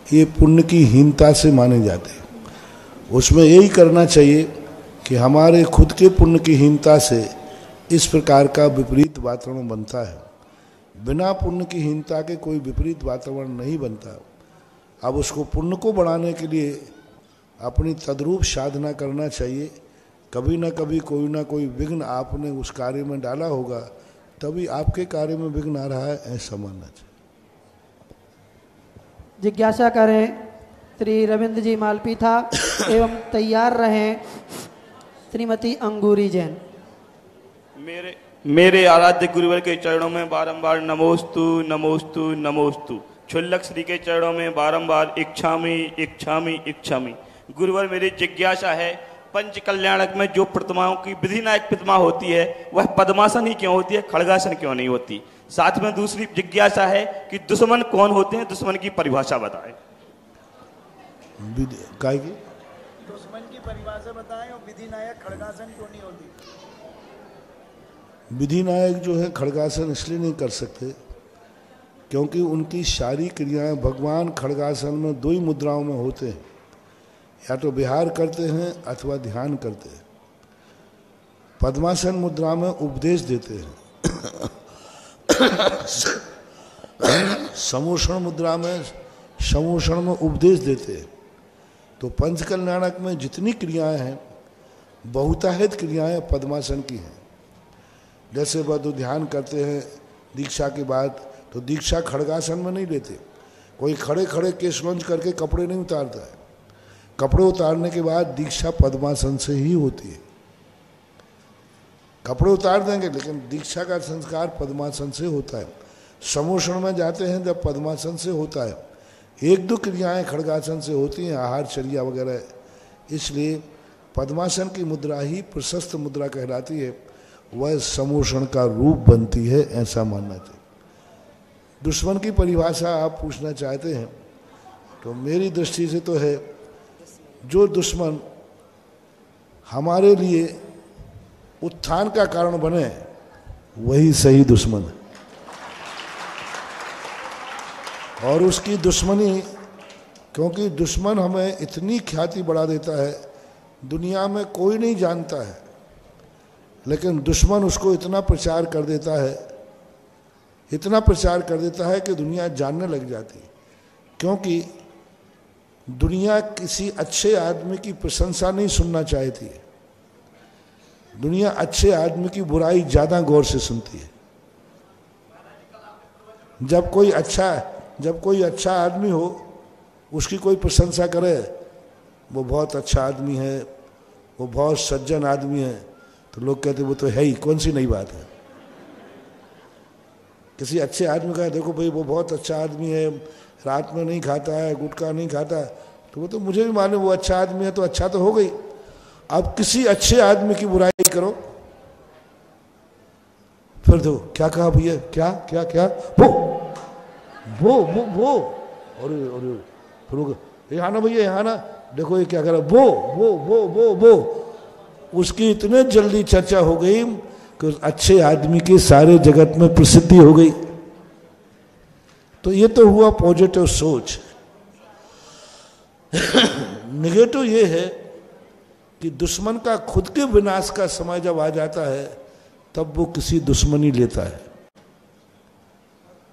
ये पुण्य की हीनता से माने जाते हैं। उसमें यही करना चाहिए कि हमारे खुद के पुण्य की हीनता से इस प्रकार का विपरीत वातावरण बनता है। बिना पुण्य की हीनता के कोई विपरीत वातावरण नहीं बनता। अब उसको पुण्य को बढ़ाने के लिए अपनी तद्रूप साधना करना चाहिए। कभी ना कभी कोई ना कोई विघ्न आपने उस कार्य में डाला होगा, तभी आपके कार्य में विघ्न आ रहा है, ऐसा मानना चाहिए। जिज्ञासा करें श्री रविंद्र जी मालपी था एवं तैयार रहें श्रीमती अंगूरी जैन। मेरे आराध्य गुरुवर के चरणों में बारंबार नमोस्तु नमोस्तु नमोस्तु। क्षुल्लक श्री के चरणों में बारंबार इच्छामी इच्छामी इच्छामी। गुरुवर मेरी जिज्ञासा है, पंच कल्याणक में जो प्रतिमाओं की विधिनायक प्रतिमा होती है वह पद्मासन ही क्यों होती है, खड़गासन क्यों नहीं होती? साथ में दूसरी जिज्ञासा है कि दुश्मन कौन होते हैं, दुश्मन की परिभाषा बताएं। दुश्मन की परिभाषा बताएं और विधिनायक खड़गासन क्यों नहीं होती? विधिनायक जो है खड़गासन इसलिए नहीं कर सकते क्योंकि उनकी सारी क्रियाएं भगवान खड़गासन में दो ही मुद्राओं में होते हैं, या तो विहार करते हैं अथवा ध्यान करते हैं। पद्मासन मुद्रा में उपदेश देते हैं, समूषण मुद्रा में समूषण में उपदेश देते हैं। तो पंचकल्याणक में जितनी क्रियाएं हैं बहुतायत क्रियाएं पद्मासन की हैं। जैसे वह तो ध्यान करते हैं दीक्षा के बाद, तो दीक्षा खड़गासन में नहीं लेते। कोई खड़े खड़े केश लॉन्च करके कपड़े नहीं उतारता है। कपड़े उतारने के बाद दीक्षा पद्मासन से ही होती है। कपड़े उतार देंगे लेकिन दीक्षा का संस्कार पद्मासन से होता है। समोषण में जाते हैं जब पद्मासन से होता है। एक दो क्रियाएं खड़गासन से होती हैं, आहारचर्या वगैरह। इसलिए पद्मासन की मुद्रा ही प्रशस्त मुद्रा कहलाती है, वह समोषण का रूप बनती है, ऐसा मानना चाहिए। दुश्मन की परिभाषा आप पूछना चाहते हैं तो मेरी दृष्टि से तो है, जो दुश्मन हमारे लिए उत्थान का कारण बने वही सही दुश्मन है। और उसकी दुश्मनी, क्योंकि दुश्मन हमें इतनी ख्याति बढ़ा देता है, दुनिया में कोई नहीं जानता है, लेकिन दुश्मन उसको इतना प्रचार कर देता है, इतना प्रचार कर देता है कि दुनिया जानने लग जाती है। क्योंकि दुनिया किसी अच्छे आदमी की प्रशंसा नहीं सुनना चाहती है, दुनिया अच्छे आदमी की बुराई ज्यादा गौर से सुनती है। जब कोई अच्छा आदमी हो, उसकी कोई प्रशंसा करे, वो बहुत अच्छा आदमी है, वो बहुत सज्जन आदमी है, तो लोग कहते वो तो है ही, कौन सी नई बात है। किसी अच्छे आदमी का देखो भाई वो बहुत अच्छा आदमी है, रात में नहीं खाता है, गुटखा नहीं खाता, तो वो तो मुझे भी मालूम वो अच्छा आदमी है, तो अच्छा तो हो गई। अब किसी अच्छे आदमी की बुराई करो, फिर दो क्या कहा भैया, क्या क्या क्या वो और फिर यहाँ ना भैया, यहाँ ना देखो ये क्या कर रहा, वो उसकी इतने जल्दी चर्चा हो गई कि उस अच्छे आदमी की सारे जगत में प्रसिद्धि हो गई। तो ये तो हुआ पॉजिटिव सोच। नेगेटिव ये है कि दुश्मन का खुद के विनाश का समय जब आ जाता है तब वो किसी दुश्मनी लेता है।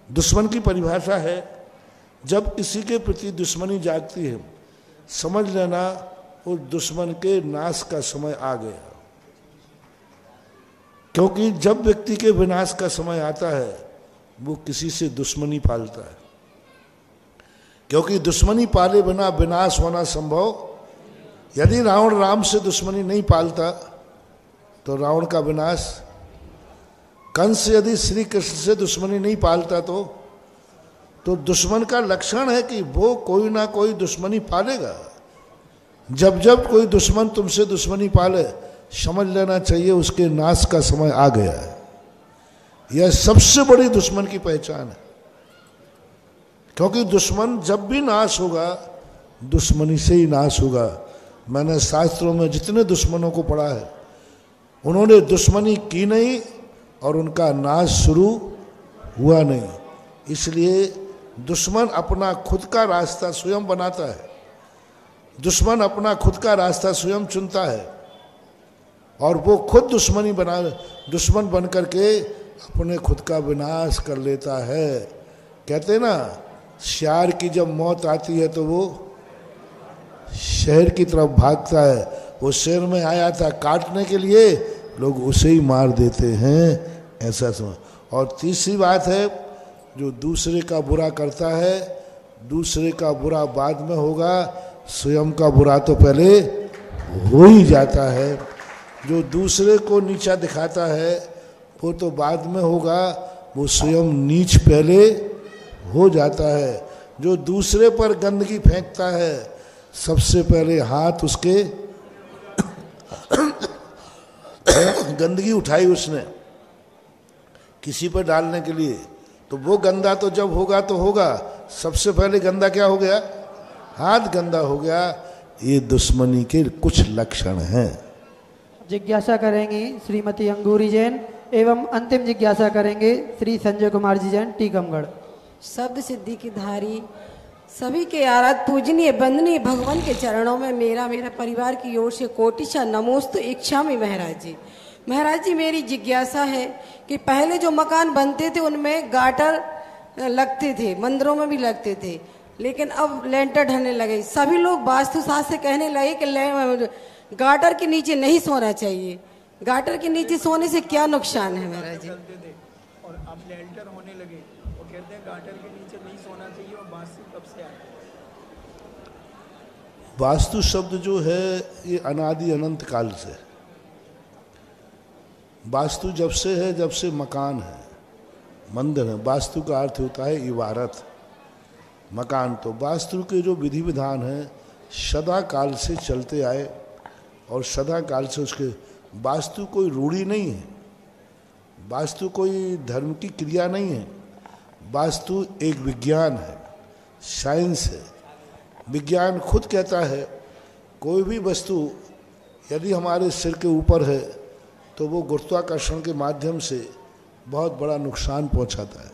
दुश्मन की परिभाषा है, जब किसी के प्रति दुश्मनी जागती है, समझ लेना उस दुश्मन के नाश का समय आ गया। क्योंकि जब व्यक्ति के विनाश का समय आता है वो किसी से दुश्मनी पालता है, क्योंकि दुश्मनी पाले बिना विनाश होना संभव। यदि रावण राम से दुश्मनी नहीं पालता तो रावण का विनाश, कंस यदि श्री कृष्ण से दुश्मनी नहीं पालता तो दुश्मन का लक्षण है कि वो कोई ना कोई दुश्मनी पालेगा। जब जब कोई दुश्मन तुमसे दुश्मनी पाले, समझ लेना चाहिए उसके नाश का समय आ गया है। यह सबसे बड़ी दुश्मन की पहचान है, क्योंकि दुश्मन जब भी नाश होगा दुश्मनी से ही नाश होगा। मैंने शास्त्रों में जितने दुश्मनों को पढ़ा है, उन्होंने दुश्मनी की नहीं और उनका नाश शुरू हुआ नहीं। इसलिए दुश्मन अपना खुद का रास्ता स्वयं बनाता है, दुश्मन अपना खुद का रास्ता स्वयं चुनता है और वो खुद दुश्मन बन करके अपने खुद का विनाश कर लेता है। कहते ना, शेर की जब मौत आती है तो वो शहर की तरफ भागता है। वो शहर में आया था काटने के लिए, लोग उसे ही मार देते हैं, ऐसा समझ। और तीसरी बात है, जो दूसरे का बुरा करता है, दूसरे का बुरा बाद में होगा, स्वयं का बुरा तो पहले हो ही जाता है। जो दूसरे को नीचा दिखाता है वो तो बाद में होगा, वो स्वयं नीच पहले हो जाता है। जो दूसरे पर गंदगी फेंकता है, सबसे पहले हाथ उसके गंदगी उठाई उसने किसी पर डालने के लिए, तो वो गंदा तो जब होगा तो होगा, सबसे पहले गंदा क्या हो गया, हाथ गंदा हो गया। ये दुश्मनी के कुछ लक्षण हैं। जिज्ञासा करेंगी श्रीमती अंगूरी जैन एवं अंतिम जिज्ञासा करेंगे श्री संजय कुमार जी जैन, टीकमगढ़। शब्द सिद्धि की धारी सभी के आराध पूजनीय वंदनीय भगवान के चरणों में मेरा परिवार की ओर से कोटिशा नमोस्तु इच्छामि महाराज जी। महाराज जी, मेरी जिज्ञासा है कि पहले जो मकान बनते थे उनमें गाटर लगते थे, मंदिरों में भी लगते थे, लेकिन अब लेंटर ढलने लगे। सभी लोग वास्तुशास्त्र से कहने लगे कि गाटर के नीचे नहीं सोना चाहिए। गाटर के नीचे सोने से क्या नुकसान है महाराज जी? और अब लेल्टर होने लगे वो कहते हैं गाटर के नीचे नहीं सोना चाहिए। और वास्तु कब से आया? वास्तु शब्द जो है ये अनादि अनंत काल से, वास्तु जब से है जब से मकान है, मंदिर है। वास्तु का अर्थ होता है इबारत, मकान। तो वास्तु के जो विधि विधान है सदा काल से चलते आए और सदा काल से उसके, वास्तु कोई रूढ़ी नहीं है, वास्तु कोई धर्म की क्रिया नहीं है, वास्तु एक विज्ञान है, साइंस है। विज्ञान खुद कहता है कोई भी वस्तु यदि हमारे सिर के ऊपर है तो वो गुरुत्वाकर्षण के माध्यम से बहुत बड़ा नुकसान पहुंचाता है,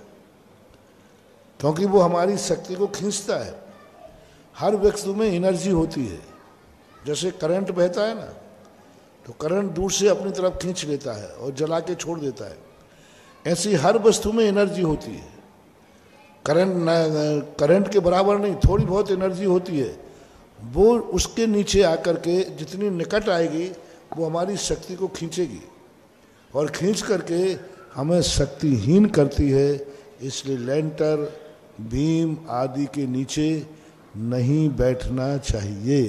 क्योंकि वो हमारी शक्ति को खींचता है। हर वस्तु में एनर्जी होती है। जैसे करंट बहता है ना, तो करंट दूर से अपनी तरफ खींच लेता है और जला के छोड़ देता है। ऐसी हर वस्तु में एनर्जी होती है। करंट के बराबर नहीं, थोड़ी बहुत एनर्जी होती है। वो उसके नीचे आकर के जितनी निकट आएगी वो हमारी शक्ति को खींचेगी और खींच करके हमें शक्तिहीन करती है। इसलिए लेंटर, बीम आदि के नीचे नहीं बैठना चाहिए।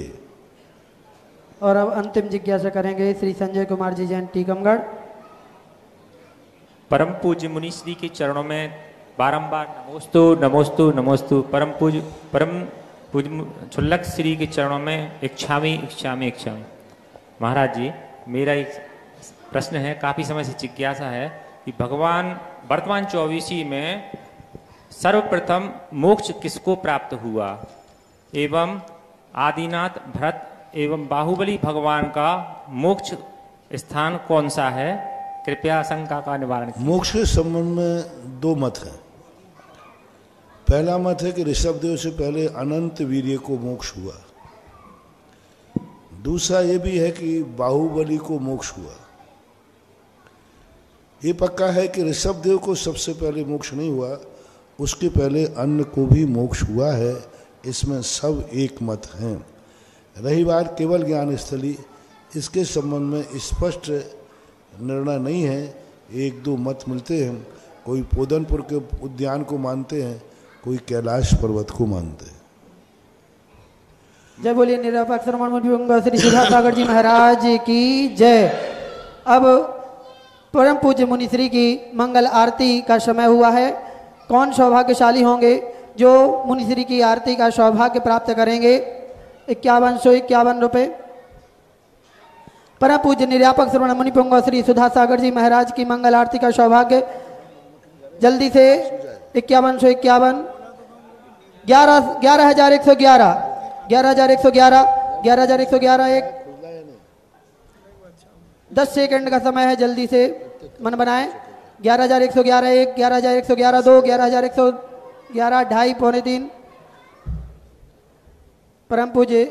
और अब अंतिम जिज्ञासा करेंगे श्री संजय कुमार जी जैन टीकमगढ़। परम पूज्य मुनि श्री के चरणों में बारंबार नमोस्तु नमोस्तु नमोस्तु। परम पूज्य छुल्लक श्री के चरणों में इच्छामी इच्छामी इच्छामी। महाराज जी, मेरा एक प्रश्न है, काफी समय से जिज्ञासा है कि भगवान वर्तमान 24वीं में सर्वप्रथम मोक्ष किसको प्राप्त हुआ एवं आदिनाथ भरत एवं बाहुबली भगवान का मोक्ष स्थान कौन सा है? कृपया शंका का निवारण कीजिए। मोक्ष के संबंध में दो मत हैं। पहला मत है कि ऋषभदेव से पहले अनंत वीर्य को मोक्ष हुआ। दूसरा ये भी है कि बाहुबली को मोक्ष हुआ। ये पक्का है कि ऋषभदेव को सबसे पहले मोक्ष नहीं हुआ, उसके पहले अन्य को भी मोक्ष हुआ है। इसमें सब एक मत हैं। रही बात केवल ज्ञान स्थली, इसके संबंध में स्पष्ट निर्णय नहीं है। एक दो मत मिलते हैं, कोई पोदनपुर के उद्यान को मानते हैं, कोई कैलाश पर्वत को मानते हैं। जय बोलिए निरपेक्ष श्री सुधा सागर जी महाराज की जय। अब परम पूज्य मुनिश्री की मंगल आरती का समय हुआ है। कौन सौभाग्यशाली होंगे जो मुनिश्री की आरती का सौभाग्य प्राप्त करेंगे? 5151 रुपये। परम पूज्य निर्यापक श्रवण मुनिपुंग श्री सुधा सागर जी महाराज की मंगल आरती का सौभाग्य जल्दी से 5151 11,111 11,111 11,111 एक 10 सेकंड का समय है, जल्दी से मन बनाए। 11,111 एक 11,111 दो 11,111 ढाई पौने 3। परम पूज्य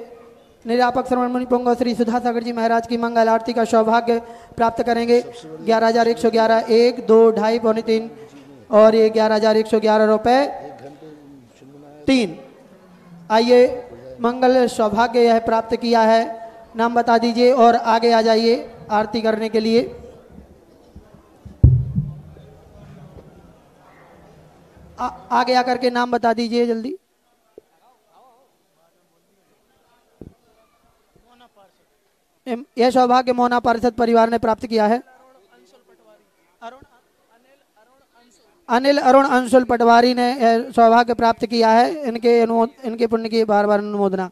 निरापक श्रवण मुनिपुंग श्री सुधा सागर जी महाराज की मंगल आरती का सौभाग्य प्राप्त करेंगे। 11,111 एक 2 ढाई पौने 3 और ये 11,111 रुपये 3। आइए, मंगल सौभाग्य यह प्राप्त किया है। नाम बता दीजिए और आगे आ जाइए आरती करने के लिए। आगे आकर के नाम बता दीजिए जल्दी। यह सौभाग्य मोना पार्षद परिवार ने प्राप्त किया है। अनिल अरुण अंशुल पटवारी ने यह सौभाग्य प्राप्त किया है। इनके पुण्य की बार बार अनुमोदना।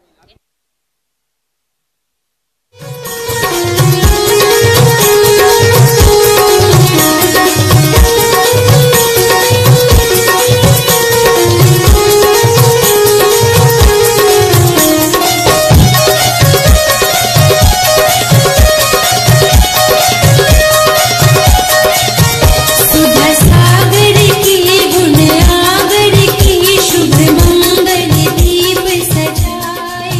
शुभ मंगल दीप सजाए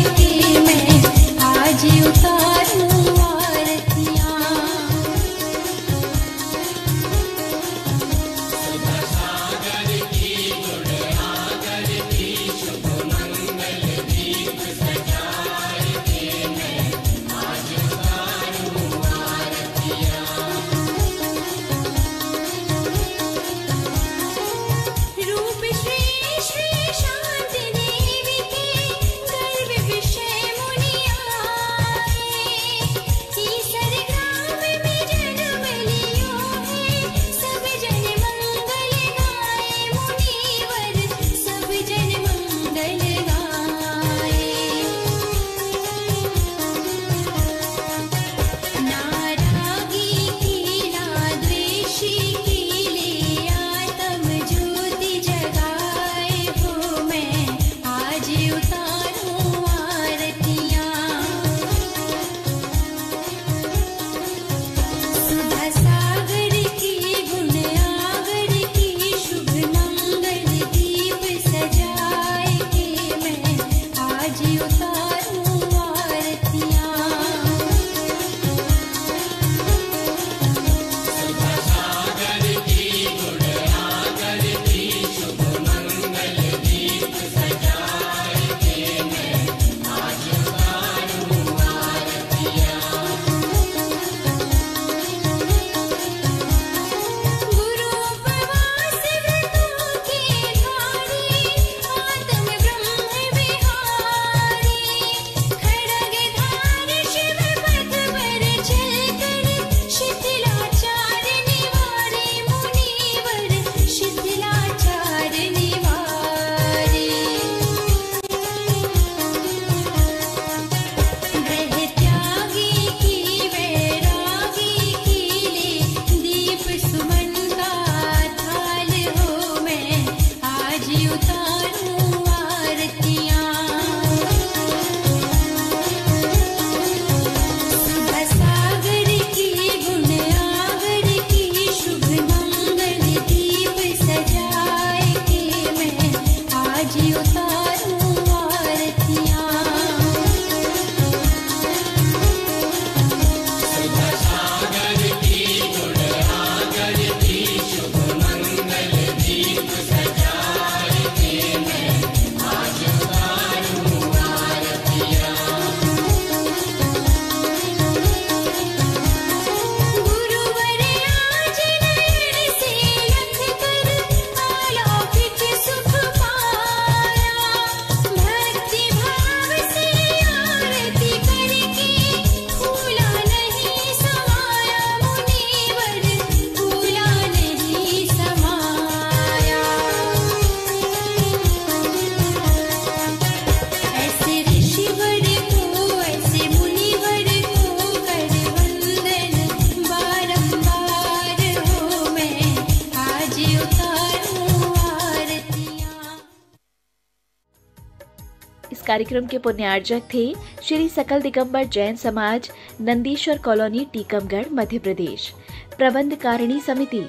इस कार्यक्रम के पुण्यार्जक थे श्री सकल दिगंबर जैन समाज, नंदीश्वर कॉलोनी, टीकमगढ़, मध्य प्रदेश। प्रबंध कारिणी समिति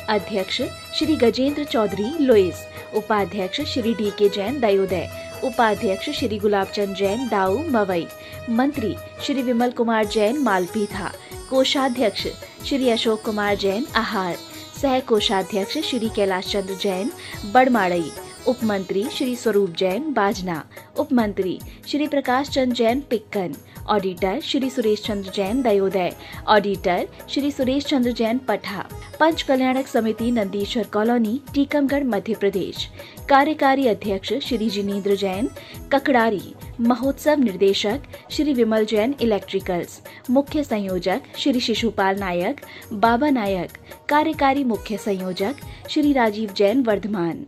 अध्यक्ष श्री गजेंद्र चौधरी, लुइस। उपाध्यक्ष श्री डी.के. जैन, दयोदय। उपाध्यक्ष श्री गुलाबचंद जैन, दाऊ, मवई। मंत्री श्री विमल कुमार जैन, मालपीथा। कोषाध्यक्ष श्री अशोक कुमार जैन, आहार। सह कोषाध्यक्ष श्री कैलाश चंद्र जैन, बड़माड़ई। उपमंत्री श्री स्वरूप जैन, बाजना। उपमंत्री श्री प्रकाश चंद्र जैन, पिक्कन। ऑडिटर श्री सुरेश चंद्र जैन, दयोदय। ऑडिटर श्री सुरेश चंद्र जैन, पठा। पंच कल्याणक समिति, नंदीश्वर कॉलोनी, टीकमगढ़, मध्य प्रदेश। कार्यकारी अध्यक्ष श्री जिनेन्द्र जैन, ककड़ारी। महोत्सव निर्देशक श्री विमल जैन, इलेक्ट्रिकल्स। मुख्य संयोजक श्री शिशुपाल नायक, बाबा नायक। कार्यकारी मुख्य संयोजक श्री राजीव जैन, वर्धमान।